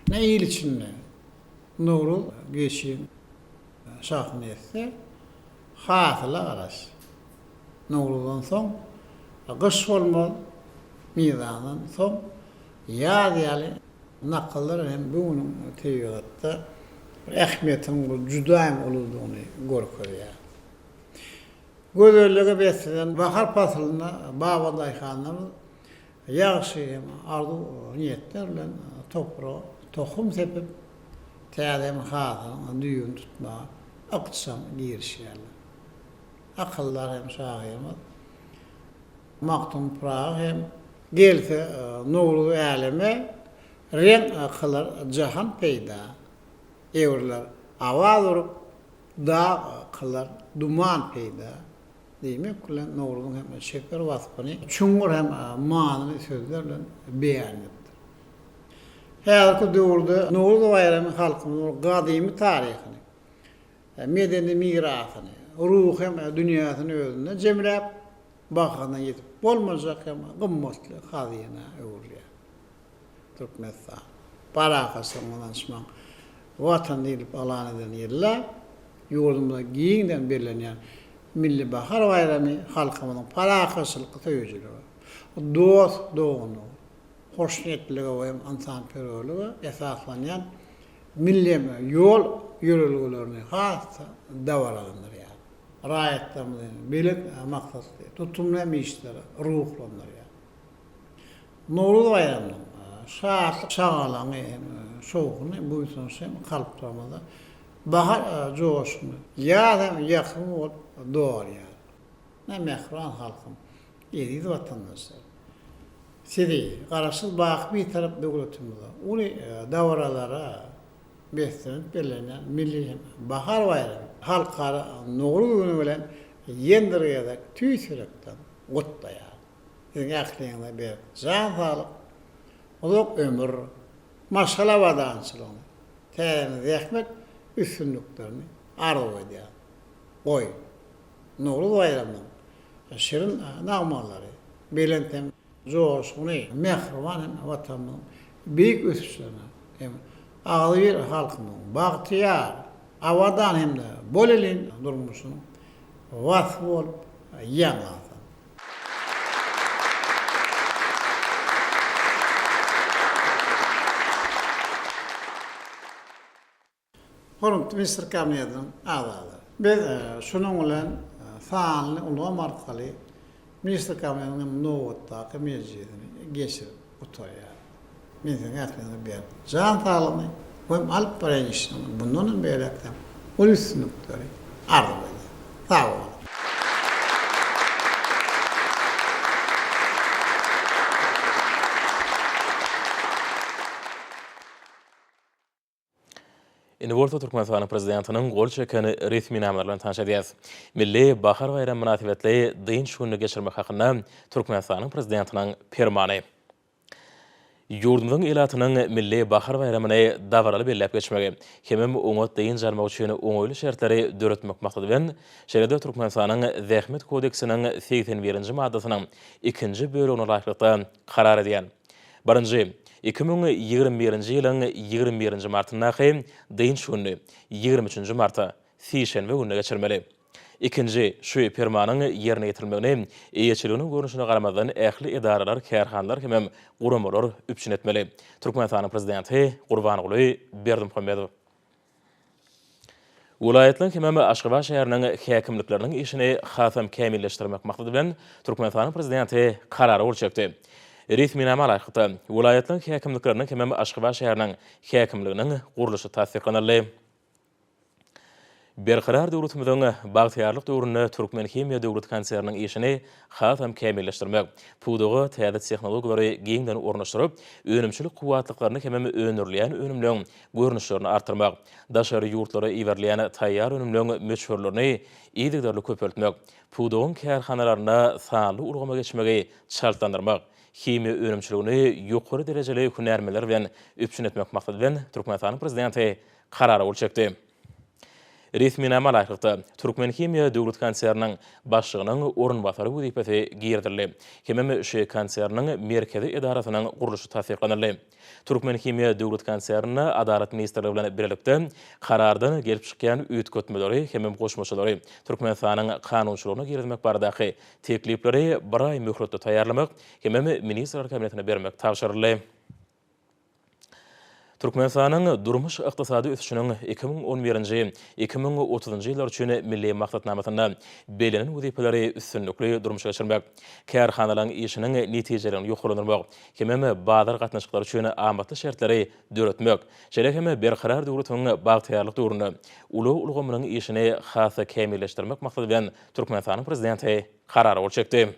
Ne ýyl içinde Novruz geçin şahmetse hatyla garaş. Novruzdan soň gyş bolmaly meýdandan soň ýaz ýaly nakallar hem buňyň teýatda ähmiýetiniň judaýym uluglygyny görkezýär. Gözellige beslenen bahar pasylyna baba daýhanlar ýagşy ardu niýetler bilen tohum sepip täzem hatyň düýün tutma aksam girişýärler. Akıllar hem şahymy maktum prağı hem gelse Novruz äleme renk akılar jahan peýda. Eýurlar awaz urup da akılar duman peýda. Diýmek bilen Novruzyň hem şeker waspany çuňur hem manyly sözler bilen beýan etdi. Häzirki döwürde Novruz bayramy halkymyň gadymy taryhyny, medeni migrasyny, ruh hem dünýäsini özünde jemläp bakana ýetip bolmazak hem gymmatly hazyna öwrýär. Turkmenistan parahasynyň wanaşma watan diýip alan eden ýyllar ýurdumda giňden berlenýän milli bahar bayramy halkymyň parahasylyky töýjüleri. Dost dogunu, hoşniýetligi we ansanperwerligi esaslanýan milli ýol ýörelgilerini has dawaranlar ýa. rayetlerimiz bilik maksatlı tutumlu işleri ruhlanır ya. Novruz bayramının şağalanı soğukunu bu yüzden sen kalplarımızda bahar coşunu ya yakın ol doğar ya. Ne mehran halkım yedi vatandaşlar. Sidi qarasız bak bir taraf devletimizde. Onu davralara beslenip belirlenen milli bahar bayramı halkara Novruz günü bilen yendirgede tüy sürekten gutlayar. Sizin aklınızda bir can sağlık, uzak ömür, maşala vadançılığını, tereniz zahmet üstünlüklerini arzu ediyor. Oy, Novruz bayramının şirin nağmaları, belentem coşkunu, mehriban vatanının büyük üstüne, ağır halkının, bahtiyar, avadan hem de bol elin durmuşsun, vasfı olup yanılsın. Hormat Mr. Kabinetinin ağaları. Biz şunun bilen faanly ulgam arkaly Mr. Kabinetinin nowatdaky mejlisini geçirip oturýar. Meňzeň aklymda bir jan sağlygyny hem alyp barýaşyny bundan berekden ol üstünlikleri arzu edýär. Sağ olun. Inivolta Turkmenistan prezidentinin gol çekeni resmi namerlerini tanış edýäs. Milli bahar bayram münasibetli dyn şuny geçirmek hakynda Turkmenistanın prezidentinin fermany. Yurdumyzyň elatynyň milli bahar bayramyny dawraly belläp geçmegi, hemem oňa dyn jarmak üçin oňoýly şertleri döretmek maksady bilen şeride Turkmenistanyň zähmet kodeksiniň 81-nji maddasynyň 2-nji bölegine laýykly karar edýän. Birinji 2021-nji ýylyň 21-nji martyna dyn şuny 23-nji marta sişenbe gününe geçirmeli. İkinci, şu fermanyň ýerine ýetirilmegini eýeçiliginiň görnüşine garamadan ähli idaralar, kärhanlar hemem guramalar üpçün etmeli. Türkmenistanyň prezidenti Gurbanuly Berdimuhammedow. Welaýetliň hemem Aşgabat şäheriniň häkimlikleriniň işini hasam kämilleşdirmek maksady bilen Türkmenistanyň prezidenti karary bolçakdy. Resmi nama laýykda welaýetliň häkimlikleriniň hemem Aşgabat şäheriniň häkimliginiň guruluşy tasdiqlanýarly. Berqarar döwletimiziň bagtyarlyk döwründe Türkmen Himiýa döwlet konserniň işini hasam kämilleşdirmek, pudugy täze tehnologiýalary giňden ornaşdyryp, önümçilik kuwatlyklaryny hemem önürleýän önümlüň görnüşlerini artyrmak, daşary ýurtlara iwerleýän taýýar önümlüň meçhurlaryny ýygydarly köpeltmek, pudugyň kärhanalaryna sanly urgama geçmegi şartlandyrmak, himiýa önümçiligini ýokary derejeli hünärmeler bilen üpçün etmek maksady bilen Türkmenistanyň prezidenti karary bolçakdy. Resmi nama laýykda Türkmen Himiýa döwlet konserniň başlygynyň orunbasary wezipesi girdirildi. Hemem şu konserniň merkezi idarasynyň guruluşy tasdiqlanýarly. Türkmen Himiýa döwlet konserni Adalet ministrligi bilen birlikde karardan gelip çykýan üýtgetmeleri hemem goşmaçylary Türkmenistanyň kanunçylygyna girmek baradaky teklipleri bir ay möhletde taýýarlamak hemem ministrler kabinetine bermek tapşyryldy. Türkmenistanyň durmuş ykdysady ösüşiniň 2011-nji 2030-njy ýyllar üçin milli maksatnamasyna belenen wezipeleri üstünlikli durmuşa geçirmek, kärhanalaryň işiniň netijelerini ýokalandyrmak, hemem bazar gatnaşyklary üçin amatly şertleri döretmek, şeýle hemem berqarar döwletiň bagtyarlyk döwründe uly ulgamynyň işini hasa kämilleşdirmek maksady bilen Türkmenistanyň prezidenti karary bolçakdy.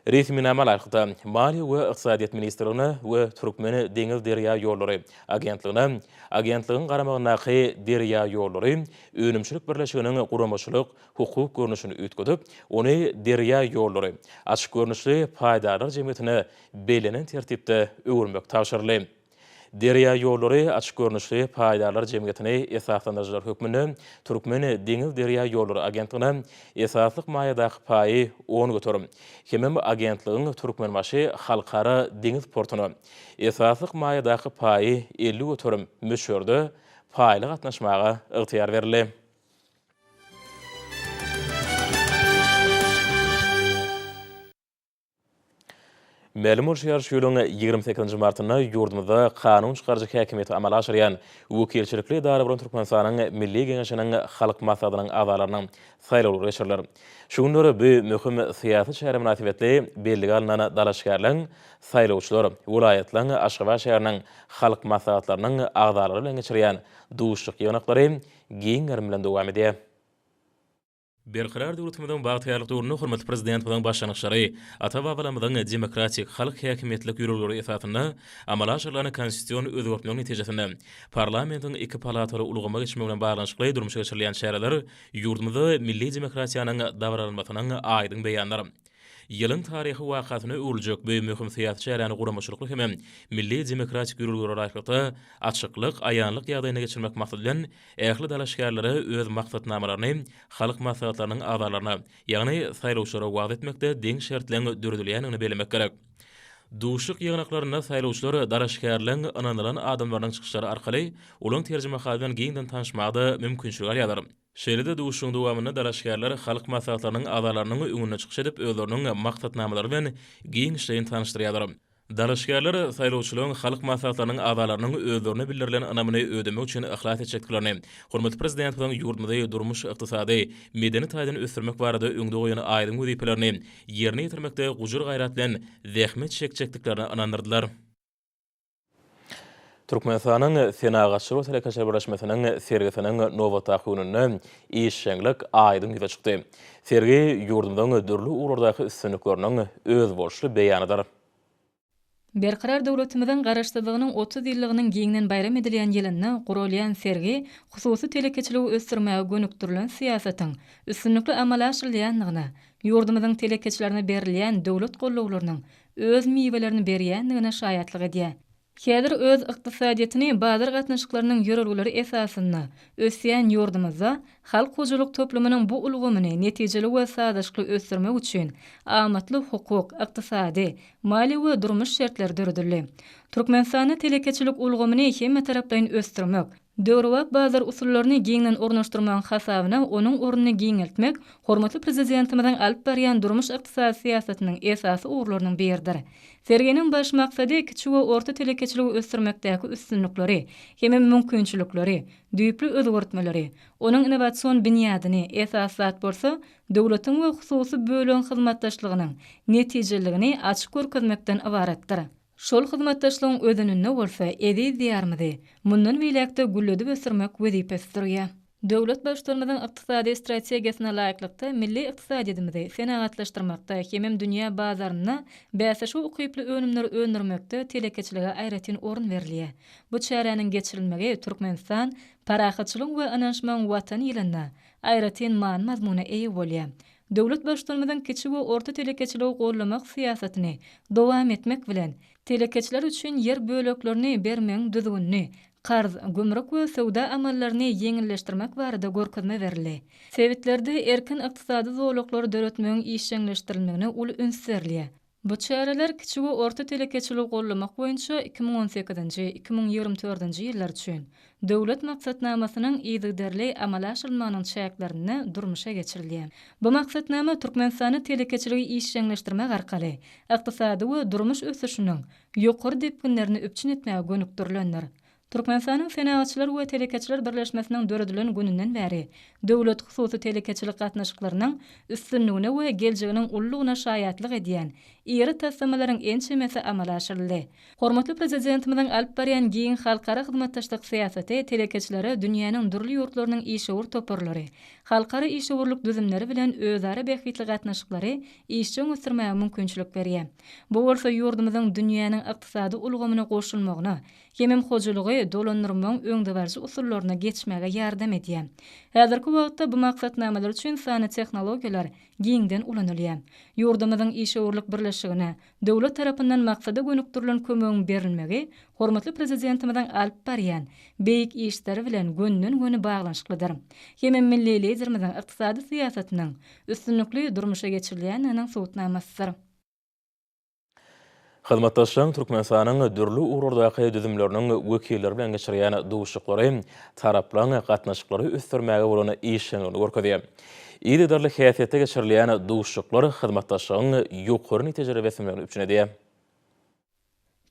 Resmi nama laýykda Maliýe we Ykdysadyýat ministrligine we Türkmen deňiz derýa ýollary agentligine, agentligiň garamagyndaky derýa ýollary önümçilik birleşiginiň guramaçylyk hukuk görnüşini üýtgedip, ony derýa ýollary açyk görnüşli paýdalar jemgyýetine belenen tertipde öwürmek tapşyryldy. Derýa ýollary açyk görnüşli paýdalar jemgyýetine esaslandyrjylar hökmüne Türkmen deňiz derýa ýollary agentligine esaslyk maýadaky paýy 10 götürüm. Hemem agentligiň Türkmenbaşy halkara deňiz portuny esaslyk maýadaky paýy 50 götürüm möşürde paýly gatnaşmaga ygtyýar berildi. Ma'lum bolýar şu ýylyň 28-nji martyna ýurdumyzda kanun çykarjy häkimiýeti amala aşyrýan wekilçilikli idara bolan Türkmenistanyň Milli Geňeşiniň halk maslahatynyň agzalarynyň saýlawlary geçirilir. Şu günleri bu möhüm syýasy şäher münasibetli belli alynan dalaşgarlaryň saýlawçylar vilayetlaryň Aşgabat şäheriniň halk maslahatlarynyň agzalary bilen geçirýän duşyk ýygnaklary giň bilen dowam edýär. Berqarar döwletimizden bagtýarlyk döwrüne hormatly prezident bilen başlanykçary ata-babalarymyzyň demokratik halk häkimetlik ýürüleri esasyna amala aşyrylany konstitusiýon özgertmegi netijesinde parlamentiň iki palatary ulgama geçmegi bilen baglanşykly durmuşa geçirilýän şäherler ýurdumyzda milli demokratiýanyň dawranmasynyň aýdyň beýanlary. Ýylyň taryhy wakatyny öwrüljek bu möhüm syýasy şäherläni guramaçylyk hem milli demokratik ýürüleri raýatykda açyklyk, aýanlyk ýagdaýyna geçirmek maksat bilen ähli dalaşgarlary öz maksatnamalaryny halk maslahatlarynyň agzalaryna, ýagny saýlawçylara wagt etmekde deň şertlerini döredilýänini bellemek gerek. Duşyk ýygnaklaryna saýlawçylar dalaşgarlaryň ananylan adamlarynyň çykyşlary arkaly olaň terjemehali bilen giňden tanışmagda mümkinçilik alýarlar. Şeýle-de duşyň dowamyny dalaşgarlar halk maslahatlarynyň agzalarynyň öňüne çykyş edip özleriniň maksatnamalary bilen giň işleýän tanışdyrýarlar. Dalaşgarlar saýlawçylaryň halk maslahatlarynyň agzalarynyň özlerine bildirilen anamyny ödemek üçin ihlas etjeklerini, hormatly prezident bilen ýurdumyzda durmuş ykdysady, medeni taýdan ösürmek barada öňde goýan aýdyň wezipelerini ýerine ýetirmekde gujur gaýrat bilen zähmet çekjekliklerini anandyrdylar. Türkmenistanyň Senagatçylyk telekanal birleşmesiniň sergisiniň nowata gününe işçilik aýdyň ýyla çykdy. Sergi ýurdumyň dürli urardaky üstünlikleriniň öz bolşly beýanydyr. Berqarar döwletimiziň garaşdyrdygynyň 30 ýyllygynyň giňden bayram edilýän ýylyna gurulýan sergi hususy telekeçiligi ösdürmäge gönükdirilen siýasatyň üstünlikli amala aşyrylýanlygyna, ýurdumyzyň telekeçilerine berilýän döwlet gollawlarynyň öz miwelerini berýändigine şaýatlyk edýär. Häzir öz ykdysadyýatyny bazar gatnaşyklarynyň ýörelgileri esasyna ösýän ýurdumyzda halk hojalyk toplumynyň bu ulgamyny netijeli we sadaşly ösdürmek üçin amatly hukuk, ykdysady, mali we durmuş şertleri döredildi. Türkmenistanyň telekeçilik ulgamyny hemme tarapdan ösdürmek, döwrewap bazar usullaryny giňden ornaşdyrmagyň hasabyna onuň ornuny giňeltmek hormatly prezidentimizden alyp berýän durmuş ykdysady siýasatynyň esasy uğurlarynyň biridir. Serginin baş maksady kiçik we orta telekeçiligi ösdürmekdäki üstünlikleri, hem mümkinçilikleri, düýpli özgertmeleri, onuň innowasion binýadyny esas zat bolsa, döwletiň we hususy bölen hyzmatdaşlygynyň netijeligini açyk görkezmekden ibaratdyr. Şol hyzmatdaşlygyň ödününde bolsa, edi diýarmydy, mundan beýlekde gülledip ösdürmek wezipesidir. Döwlet başlarymyzyň ykdysady strategiýasyna laýyklykda milli ykdysadyýetimizi senagatlaşdyrmakda hem dünýä bazaryna bäsişi ukyply önümleri öndürmekde telekeçilige aýratyn orun berilýär. Bu çäräniň geçirilmegi Türkmenistan parahatçylyk we ananşmaň watan ýylyna aýratyn man mazmuny eýe bolýar. Döwlet başlarymyzyň kiçik we orta telekeçiligi gollamak siýasatyny dowam etmek bilen telekeçiler üçin ýer böleklerini bermeň düzgünni, qarz, gümrük we sowda amallaryny ýeňilleşdirmek barada görkezme berildi. Sewitlerde erkin ykdysady zorluklary döretmegiň işçileşdirilmegine uly ünsürlýär. Bu çäreler kiçik we orta telekeçiligi gollamak boýunça 2018-nji 2024-nji ýyllar üçin döwlet maksatnamasynyň ýygdarly amala aşyrylmagynyň şähertlerini durmuşa geçirilýär. Bu maksatnama Türkmenistany telekeçiligi işçileşdirmek arkaly ykdysady we durmuş ösüşiniň ýokary depkinlerini öpçün etmäge gönükdirilendir. Türkmenistanyň Senagatçylar we telekeçiler birleşmesiniň döredilen gününden bäri döwlet hususy telekeçilik gatnaşyklarynyň üstünligine we geljeginiň ullugyna şaýatlyk edýän ýeri tassamalaryň ençemesi amala aşyryldy. Hormatly prezidentimiziň alyp berýän giň halkara hyzmatdaşlyk siýasaty telekeçilere dünýäniň durly ýurtlarynyň işewur toparlary, halkara işewurlyk düzümleri bilen özara behitli gatnaşyklary işçiň ösdürmäge mümkinçilik berýär. Bu bolsa ýurdumyzyň dünýäniň ykdysady ulgamyna goşulmagyna hem hojalygy dolandyrmaň öňde barjy usullaryna geçmäge ýardam edýär. Häzirki wagtda bu maksatnamalar üçin sany tehnologiýalar giňden ulanylýar. Ýurdumyzyň işewurlyk birleşigine döwlet tarapyndan maksada gönükdirilen kömegiň berilmegi hormatly prezidentimizden alyp berýän beýik işleri bilen gönnün-göni baglanşyklydyr. Hem milli liderimiziň ykdysady siýasatynyň üstünlikli durmuşa geçirilýäniň sowutnamasydyr. Hyzmatdaşlygyň Türkmenistanyň dürli urardaky düzümleriniň wekilleri bilen geçirýän duşyklary taraplaryň gatnaşyklary ösdürmäge bolan işçiligini görkezýär. Ýygydarly häsiýetde geçirilýän duşyklar hyzmatdaşlygyň ýokary netijeleri besimlerini üçin edýär.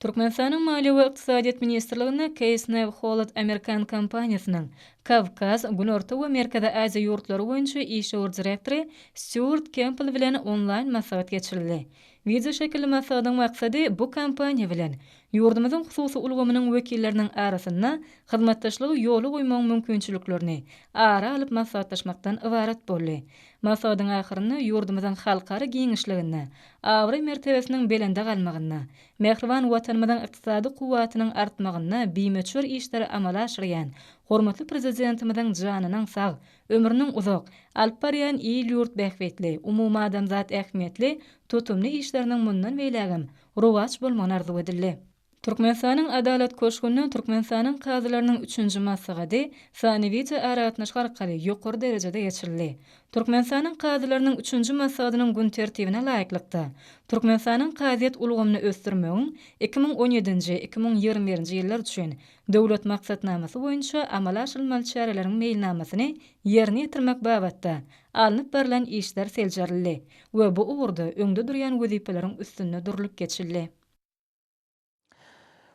Türkmenistanyň Maliýe we Ykdysadyýat Ministrligine Keysnev Holat Amerikan kompaniýasynyň Kavkaz, Günorta we Merkezi Aziýa ýurtlary boýunça işgör direktory Stuart Campbell bilen onlaýn maslahat geçirildi. Video şekilli maslahatyň maksady bu kompaniýa bilen ýurdumyzyň hususy ulgamynyň wekilleriniň arasynda hyzmatdaşlygy ýoly goýmagyň mümkinçiliklerini ara alyp maslahatlaşmakdan ibaret boldy. Maslahatyň ahyrynda ýurdumyzyň halkara giňişligine, awry mertebesiniň belende galmagyna, mehriban watanymyzyň ykdysady kuwatynyň artmagyna bimeçür işleri amala aşyrýan hormatly prezidentimizin janynyň sag, ömrüniň uzak, alyp barýan il ýurt bähwetli, umumy adamzat ähmiýetli, tutumly işleriniň mundan beýlägim rowaç bolmagyny arzu edildi. Türkmenistanyň adalet köşkünde Türkmenistanyň kazylarynyň 3-nji maslahaty sanawiýe aratnaşyk arkaly ýokary derejede geçirildi. Türkmenistanyň kazylarynyň 3-nji maslahatynyň gün tertibine laýyklykda Türkmenistanyň kazyat ulgamyny ösdürmegiň 2017-2021 ýyllar üçin döwlet maksatnamasy boýunça amala aşyrylmaly çäreleriň meýilnamasyny ýerine ýetirmek babatda alınıp berilen işler seljarildi we bu uğurda öňde durýan wezipeleriň üstünde durulyp geçildi.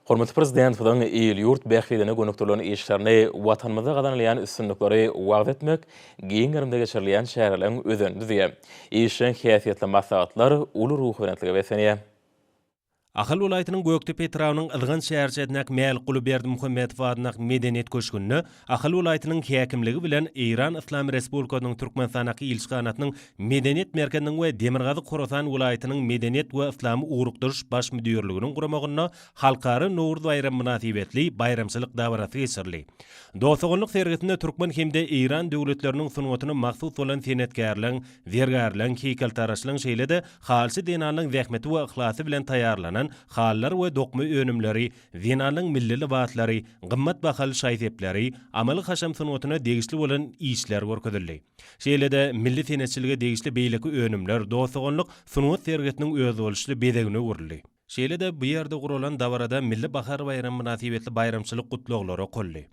Hormatly prezident bilen il ýurt bähwedine gönükdirlen işlerini watanymyza gadanylýan üstünlikleri wagt etmek, giňerimde geçirilýän şäherleriň özendi diýe. Işin häsiýetli maslahatlar uly ruh bilenligi besenýär. Ahal vilayatynyň Göktepe etrawynyň ylgyn şäherçedinäk Mäl Guluberdi Muhammedow adynak medeniýet köşkünde Ahal vilayatynyň häkimligi bilen İran Islam Respublikasynyň Türkmenistanaky ilçikanatynyň medeniýet merkeziniň we Demirgazy Khorasan vilayatynyň medeniýet we islamy urukdyryş baş müdürliginiň guramagyna halkary Novruz bayramy münasibetli bayramçylyk dawraty geçirildi. Dostluk sergisinde Türkmen hemde İran döwletleriniň sunuwatyny maksus bolan senetkarlyň, vergärliň, heykeltaraşlyň şeýlede halsy dinanyň zähmeti we ihlasy bilen taýarlanan hallar we dokmy önümleri, dinanyň milli libaslary, gymmat bahal şaýtepleri, amaly haşam sunuwatyna degişli bolan işler görkezildi. Şeýlede milli senetçilige degişli beýleki önümler, dostluk sunuwat sergisiniň öz boluşly bedegine urildi. Şeýlede bu ýerde guralan dawarada milli bahar bayramy münasibetli bayramçylyk gutlaglary golly.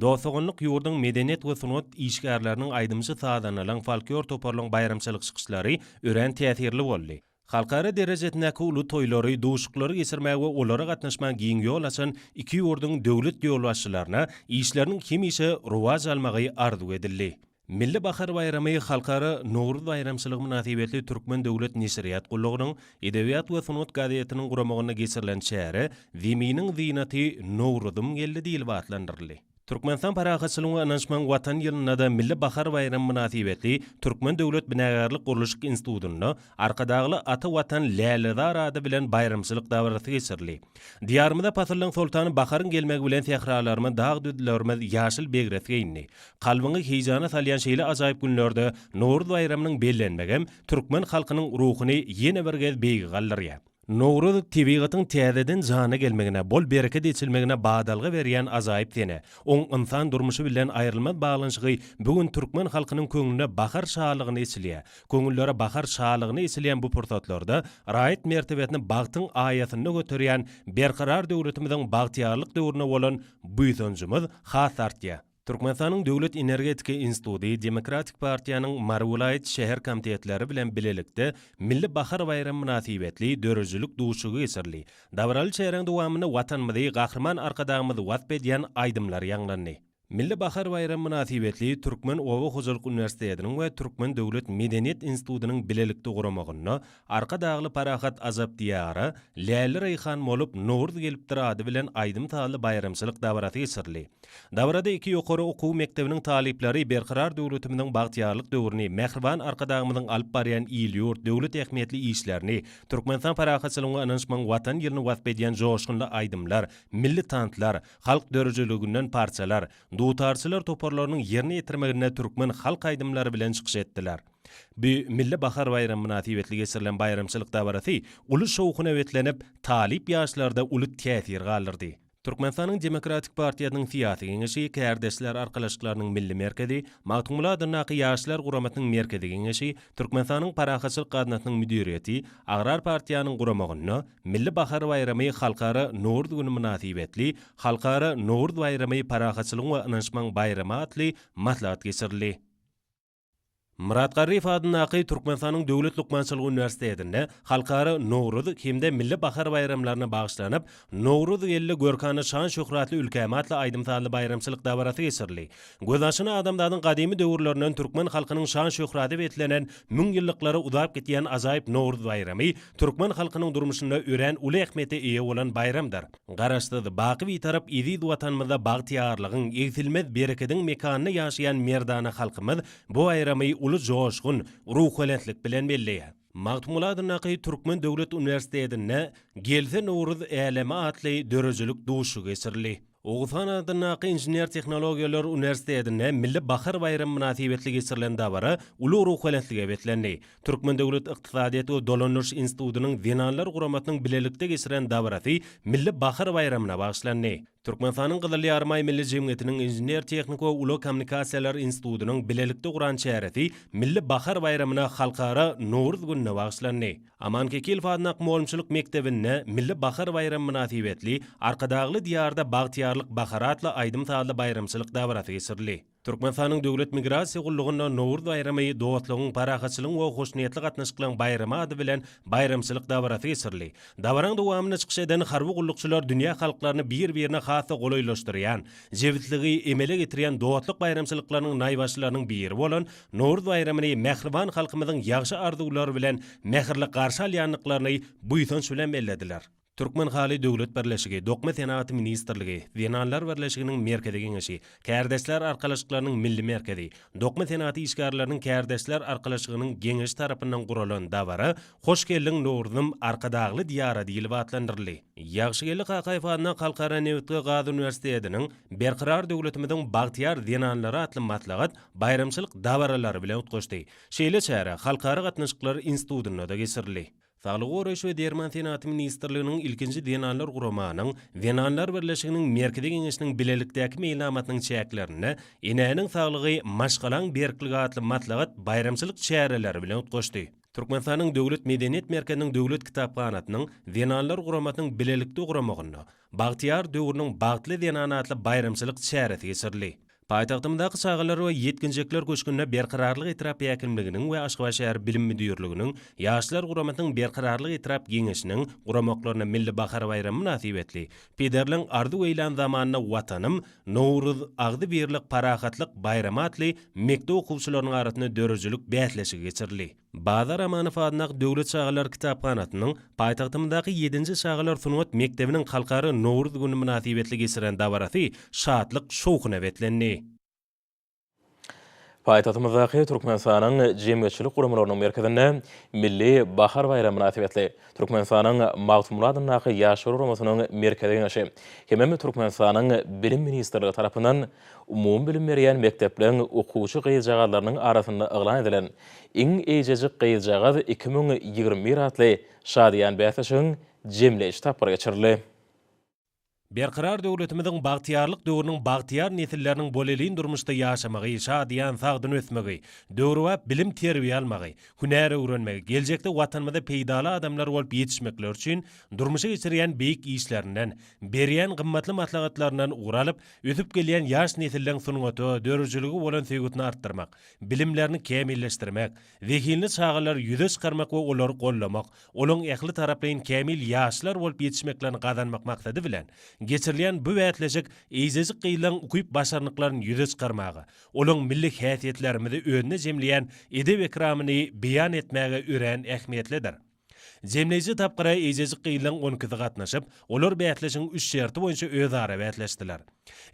Dostluk ýurduň medeniýet we sunuwat işgärleriniň aýdymçy saadanylan folklor toparlaň bayramçylyk çykyşlary ören täsirli boldy. Halkara derejetindäki uly toýlary, duşuklary geçirmäge we olara gatnaşmak giň ýol açan iki ýurdun döwlet ýolbaşçylaryna işleriniň kimişe rowaj almagy arzu edildi. Milli bahar bayramy halkara Novruz bayramçylygy münasibetli Türkmen döwlet nesiriýat gullagynyň edebiýat we sunuwat gazetynyň guramagyna geçirilen şähere Zeminiň zynaty Nowruzum geldi diýilip atlandyryldy. Türkmenistan parahatçylygyna anaşman Watan ýylyna da milli bahar bayramy münasibetli Türkmen döwlet binägerlik guruluşyk institutyna arkadagly ata Watan Lälidar ady bilen bayramçylyk dawraty geçirildi. Diýarymyzda pasylyň sultany baharyň gelmegi bilen sehralarymy dag düdlerimiz ýaşyl begretge indi. Kalbyňy hejana salýan şeýle ajaýyp günlerde Nowruz bayramynyň bellenmegem Türkmen halkynyň ruhuny ýene bir gez beýgi galdyrýar. Novruz tabiatyň täzeden jana gelmegine, bol bereket etilmegine badalgy berýän ajaýyp sene. Oň insan durmuşy bilen aýrylmaz baglanyşygy bugün Türkmen halkynyň köňüne bahar şahalygyny esilýär. Köňüllere bahar şahalygyny esilýän bu pursatlarda raýat mertebetini bagtyň aýatyny göterýän berqarar döwletimiziň bagtyarlyk döwrüne bolan büýsönjümüz has artýar. Türkmenistanyň Döwlet Energetika Instituty Demokratik Partiýanyň Marwulayet şäher komitetleri bilen bilelikde milli bahar bayramy münasibetli dörüjülük duşugy geçirildi. Dawraly şäheriň dowamyny watanymyzy gahrman arkadagymyzy wasp edýän aýdymlar ýanglandy. Milli bahar bayramy münasibetli Türkmen Owa Hojalyk Üniversitetiniň we Türkmen Döwlet Medeniýet Institutynyň bilelikde guramagyna arkadagly parahat azap diýara Läli Reyhan bolup Novruz gelipdir ady bilen aýdym taly bayramçylyk dawraty geçirildi. Davrada iki ýokary okuw mektebiniň talipleri berqarar döwletimiziň bagtyarlyk döwrüni, mehriban arkadagymyzyň alyp barýan il ýurt döwlet ähmiýetli işlerini, Türkmenistan parahatçylygyna anaşman Watan ýylyny wasp edýän joşgunly aýdymlar, militantlar, halk dörüjüliginden parçalar, dutarçylar toparlarynyň ýerine ýetirmegine Türkmen halk aýdymlary bilen çykyş etdiler. Bu milli bahar bayramy münasibetli geçirilen bayramçylyk dawraty uly şowkuny wetlenip, talip ýaşlarda uly täsir galdyrdy. Türkmenistanyň Demokratik Partiýasynyň siýasy geňeşi, Kärdeşler arkalaşyklarynyň milli merkezi, Magtumula adynaky ýaşlar guramatynyň merkezi geňeşi, Türkmenistanyň parahatçylyk gadatynyň müdiriýeti, Agrar partiýanyň guramagyna milli bahar bayramy halkara Nowruz güni münasibetli, halkara Nowruz bayramy parahatçylyk we anaşman bayramy atly maslahat geçirildi. Murat Garif adındaki Turkmenistan'ın Dövlet Lukmançılık Üniversitesi'nde halkarı Novruz hemde milli bahar bayramlarına bağışlanıp Novruz elli görkanı şan şöhratlı ülkematla aydımsallı bayramçılık davarası geçirli. Gözdaşına adamdadın kadimi döwürlerinden Türkmen halkının şan şöhrati betlenen müň yıllıkları uzap gitýän azayip Novruz bayramı Türkmen halkının durmuşunda ören uly ähmiýete eýe bolan bayramdır. Garaşdydy baky bir tarap izid watanymyzda bagtyarlygyň egsilmez bereketiň mekanyny ýaşaýan merdana halkymyz bu bayramı ulu joşgun, ruhulentlik bilen belleýär. Magtumuladynaqy Türkmen Döwlet Üniversitesi'nde gelse Novruz eleme atly dörejülük duşu geçirli. Oğuzhan adynaqy Injinier Tehnologiýalar Üniversitesi'nde milli bahar bayramı münasibetli geçirilen dabara ulu ruhulentlige betlendi. Türkmen Döwlet Iqtisadiýat we Dolanýaş Institutynyň Zenanlar guramatynyň bilelikde geçiren dabarasy milli bahar bayramyna bagşlandy. Türkmenistanyň Gyzyl Ýarmay Milli Jemgyýetiniň Injinier Tehnik we Uly Kommunikasiýalar Institutynyň bilelikde guran çäresy milli bahar bayramyna halkara Nowruz gününe bagşlandy. Amanki Kilfadynak Molumçylyk Mektebinde milli bahar bayramı münasibetli arkadagly diýarda bagtyarlyk baharatla aýdym-taýly bayramçylyk dabarasy geçirildi. Türkmenistanyň Döwlet Migrasiýa Gullugyna Nowruz bayramy dowatlygyň parahatçylygyň we hoşnýetli gatnaşyklaryň bayramy ady bilen bayramçylyk dabarasy geçirildi. Dabaraň dowamyny çykyş eden harby gullukçylar dünýä halklaryny bir-birine hasa golaylaşdyrýan, jewitligi emele getirýän dowatlyk bayramçylyklarynyň naýbaşlarynyň biri bolan Nowruz bayramyny mehriban halkymyzyň ýagşy arzulary bilen mehirli garşy alýanlyklaryny bu ýytanç bilen bellediler. Türkmen Hali Döwlet Birleşigi, Dokma Senaty Ministrligi, Zenanlar Birleşiginiň merkezi geňeşi, Kärdeşler Arkalaşyklarynyň milli merkezi, Dokma Senaty işgärleriniň Kärdeşler Arkalaşygynyň geňeş tarapyndan guralan dabara hoş geldiň Nowruzym arkadagly diýara diýilip atlandyrly. Ýagşy geldi Hakaýfanyň Halkara Newtge Gazi Üniversitesining berkirar döwletimiziň bagtyar zenanlary atly matlagat bayramçylyk dabaralary bilen utgaşdy. Şeýle çäre halkara gatnaşyklar institutyna da geçirildi. Sağlyk Goraýş we Derman Senaty Ministrliginiň ilkinji Zenanlar guramanyň Zenanlar Birleşiginiň merkezi geňeşiniň bilelikdäki meýlamatynyň çäklerini enäniň saglygy maşgalan berkiligi atly matlagat bayramçylyk çäreleri bilen utgaşdy. Türkmenistanyň Döwlet Medeniýet Merkezining Döwlet Kitapxanatynyň Zenanlar guramatynyň bilelikde guramagyna bagtyar döwrüniň bagtly zenana atly bayramçylyk çäresi geçirildi. Paýtagtymyzdaky çağalar we yetkinjekler köşkünde berkararlyk etrap ýakynlyginiň we Aşgabat şäher bilim müdürliginiň ýaşlar guramatynyň berkararlyk etrap geňeşiniň guramaklaryna milli bahar bayramy münasibetli pederliň ardy weýlan zamanyna watanym Nowruz agdy berlik parahatlyk bayramy atly mekdep okuwçylarynyň arasyna dörejülük bätleşigi geçirildi. Bazar Amanov adynak Döwlet Çağalar Kitapxanatynyň paýtagtymyzdaky 7-nji Çağalar Sunwat Mektebiniň halkary Nowruz güni münasibetli geçiren dabarasy şatlyk şowkyna betlendi. Paýtagtymyzdaky Türkmenistanyň jemgyýetçilik guramalarynyň merkezinde milli bahar bayramy münasibetli Türkmenistanyň Magtumuladyndaky ýaşary guramasynyň merkezi geňeşi hemem Türkmenistanyň bilim ministrligi tarapyndan umum bilim berýän mektepleriň okuwçy gyýjagalarynyň arasynda eglan edilen iň eýjejik gyýjagaz 2021 atly şadiýan bäsleşiň jemleýiş tapyry geçirildi. Berkirar döwletimiziň bagtyarlyk döwrüniň bagtyar nesilleriniň bolelin durmuşda ýaşamagy, şadiýan sagdyn ösmegi, döwrüwe bilim terbiýe almagy, hünär öwrenmegi, geljekde watanymyzda peýdaly adamlar bolup ýetişmekler üçin durmuşa geçirýän beýik işlerinden, berýän gymmatly maslahatlaryndan uralyp, ötüp gelýän ýaş nesilleriň sunugaty, dörejüligi bolan söýgütini artdyrmak, bilimlerini kämilleşdirmek, zehilni çağalar ýüze çykarmak we olary gollamak, olaň ähli taraplyň kämil ýaşlar bolup ýetişmeklerini gazanmak maksady bilen geçirilen bu wätleşik eýjejik gyýylan ukuyup başarnyklaryny ýüze çykarmagy, olaň milli häsiýetlerimizi önüne jemleýän edeb ekramyny beýan etmäge ören ähmiýetlidir. Jemleýici tapgyra eýjejik gyýylan 12 gatnaşyp, olar wätleşiň 3 şerti boýunça özara wätleşdiler.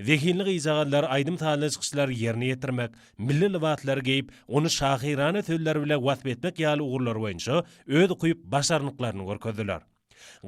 Zehinli gyýjagalar aýdym-taýly çykyşlar ýerine ýetirmek, milli libatlar geýip, ony şahyrana söýler bilen wasp etmek ýaly ugurlar boýunça öz ukuyup başarnyklaryny görkezdiler.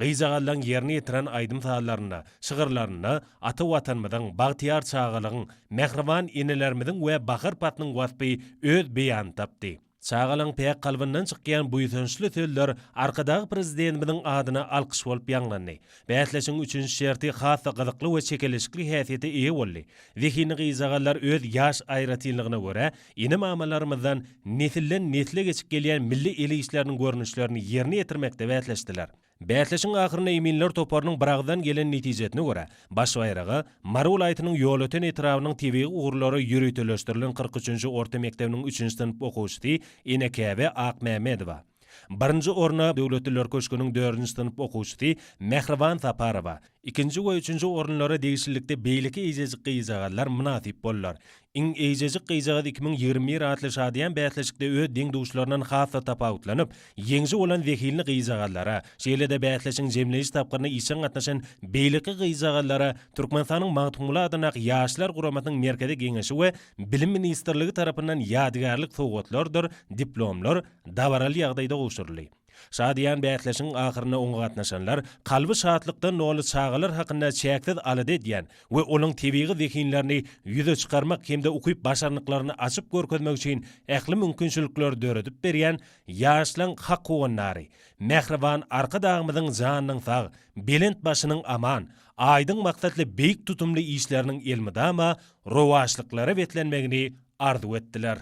Gyýjagallaryň ýerine ýetiren aýdym-taýlaryna, şygyrlaryna ata watanymyzyň, bagtyar çağalygyň, mehriban enelerimiziň we bahar patynyň waspy öz beýan tapdy. Çağalyň peýek kalbyndan çykýan bu ýüzünçli söýler arkadagy prezidentimiziň adyna alkyş bolup ýanglandy. Bätleşiň 3-nji şerti hassa gyzykly we çekelişikli häsiýete eýe boldy. Zehini gyýjagalar öz ýaş aýratynlygyna görä, ýene mamalalarymyzdan nesilden nesile geçip gelýän milli eli işleriniň görnüşlerini ýerine ýetirmekde bätleşdiler. Bätleşiň ahyrynda eminler toparynyň biragdan gelen netijetine görä, baş bayragy Mara welaýatynyň ýol öten etrabynyň tebiği uğurlary ýürütülöşdirilen 43-nji orta mekdebiniň 3-nji sınıf okuwçysy Enekebe Akmehmedowa. Birinci orna döwletler köşkünün 4-nji sınıf okuwçysy Mehriban Saparova. İkinci we üçüncü orunlara degişlikde beýleki eýjejik gyýjaganlar münasip bollar. Iň eýjejik gyýjagat 2020 ratly şadiýan bätleşikde öz deňduşlaryndan hassa tapawutlanyp, ýeňji bolan wekilini gyýjaganlara, şeýlede bätleşiň jemleýiş tapgyryna işen gatnaşan beýleki gyýjaganlara Türkmenistanyň magtumly adynak ýaşlar guramatynyň merkezi geňeşi we bilim ministrligi tarapyndan ýadygarlyk sowgatlardyr, diplomlar dawaral ýagdaýda goşurly. Şadiýan bätleşiň ahyryna oňa gatnaşanlar kalby şatlykdan noly çağalar hakynda çäksiz alady diýen we olaň tebiği zekinlerini ýüze çykarmak hemde okuyup başarnyklaryny açyp görkezmek üçin ähli mümkinçilikler döredip berýän ýaşlaň hak gowanlary, Mehriban arka dagymyzyň janynyň sag, belent başynyň aman, aýdyň maksatly beýik tutumly işleriniň elmidama rowaşlyklara betlenmegini arzu etdiler.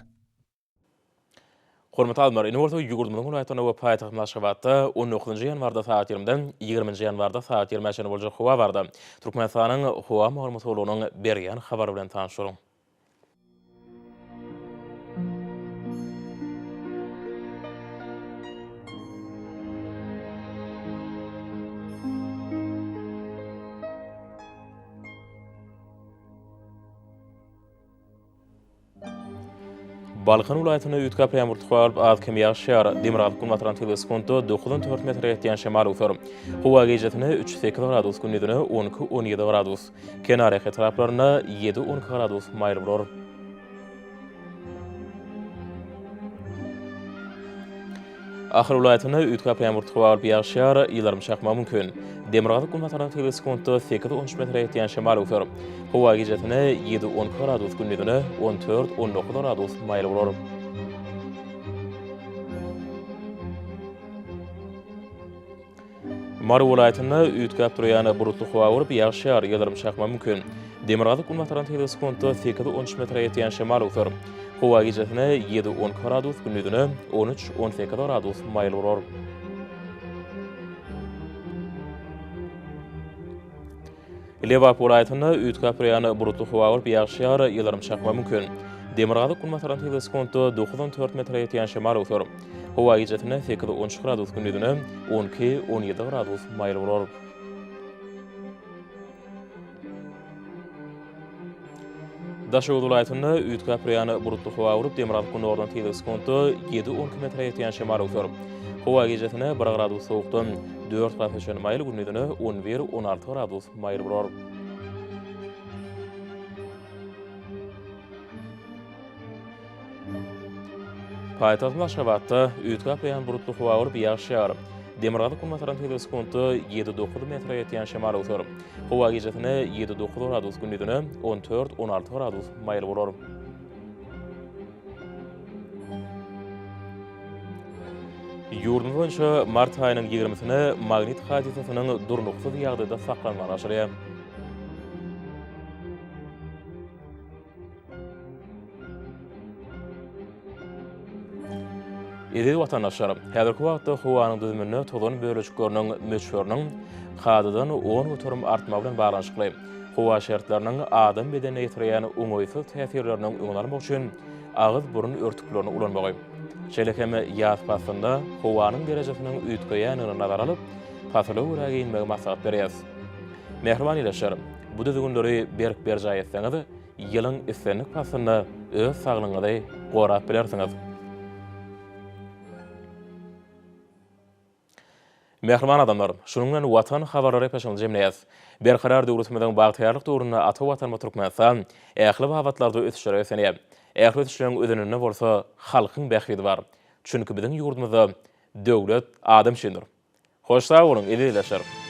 Hormatly alymlar, ýurtda ýugurdymyň welaýatyna we paýtagtyna Aşgabatda 19-njy ýanwarda saat 20-den 20-nji ýanwarda saat 20-de boljak howa bardy. Türkmenistanyň howa maglumatlarynyň berýän habary bilen tanyşaryň. Balkan welaýatyna ütkap ýağmur tuhalyp az kem ýağşýar. Demirgazyk kulmatran teleskonto 9-4 metre ýetýän şemal ufer. Howa gejatine 3-8 gradus, gündüzine 12-17 gradus. Kenary etraplaryna 7-12 gradus maýl bolar. Ahir welaýatyna ütkap ýağmur tuhalyp ýağşýar, ýylarym çakma mümkin. Demirgazyk kulmatran teleskonto 8-13 metre ýetýän şemal ufer. Howa gejatine 7-10 gradus, gündüzine 14-19 gradus maýl bolar. Mara welaýatyna ütkap durýan bulutly howa borup ýağşýar, ýylarym çakma mümkin. Demirgazyk kulmatran teleskonto 8-13 metre ýetýän şemal ufer. Howa gejatine 7-10 gradus, gündüzine 13-18 gradus maýl bolar. Lewap welaýatyna ütkap durýan bulutly howa borup ýağşýar, ýylarym çakma mümkin. Demirgazyk kulmatran teleskonto 9-4 metre ýetýän şemal ufer. Howa gejatine 8-13 gradus, gündüzine 12-17 gradus maýl bolar. Daşoğlu welaýatyna ütkap durýan bulutly howa borup Demirgazyk kulmatran teleskonto 7-12 metre ýetýän şemal ufer. Howa gejatine 1 gradus sowukdan 4 gradus maýl, gündüzine 11-16 gradus maýl bolar. Paýtagtyň Aşgabatda ütkap durýan bulutly howa borup ýağşýar. Demirgazyk kulmatran teleskonto 7-9 metre ýetýän şemal ufer. Howa gejatine 7-9 gradus, gündüzine 14-16 gradus maýl bolar. Ýurdumyz boýunça mart aýynyň 20-sine magnit hadisasynyň durnuksuz ýagdaýda saklanmany aşyrýar. Edi watandaşlar, häzirki wagtda howanyň düzümine tozan bölejikleriniň möçberiniň hadadan 10 götürüm artma bilen baglanşykly. Howa şertleriniň adam bedenine ýetirýän oňoýsuz täsirleriniň öňlenmek üçin ağız burun örtüklerini ulanmagy. Şeýlekem ýaz pasynda howanyň derejesiniň üýtgeýäniňi nazara alyp, pasaly ura giyinmegi maksat berýär. Mehriban ýeşer, bu düzgünleri berk berjaý etseňiz, ýylyň islenlik pasyny öz saglygyňyzy gorap bilersiňiz. Mehriban adamlar, şunun bilen Watan Habarlary peşin jemleýäs. Berkarar döwletimiziň bagtyrlyk döwründe ata watan Türkmenistan ähli wagtlarda ötüşleri ösenýär. Ähli ötüşleriň ödenine bolsa halkyň bähbidi bar. Çünki biziň ýurdumyzda döwlet adam şendir. Hoş sag bolun, edi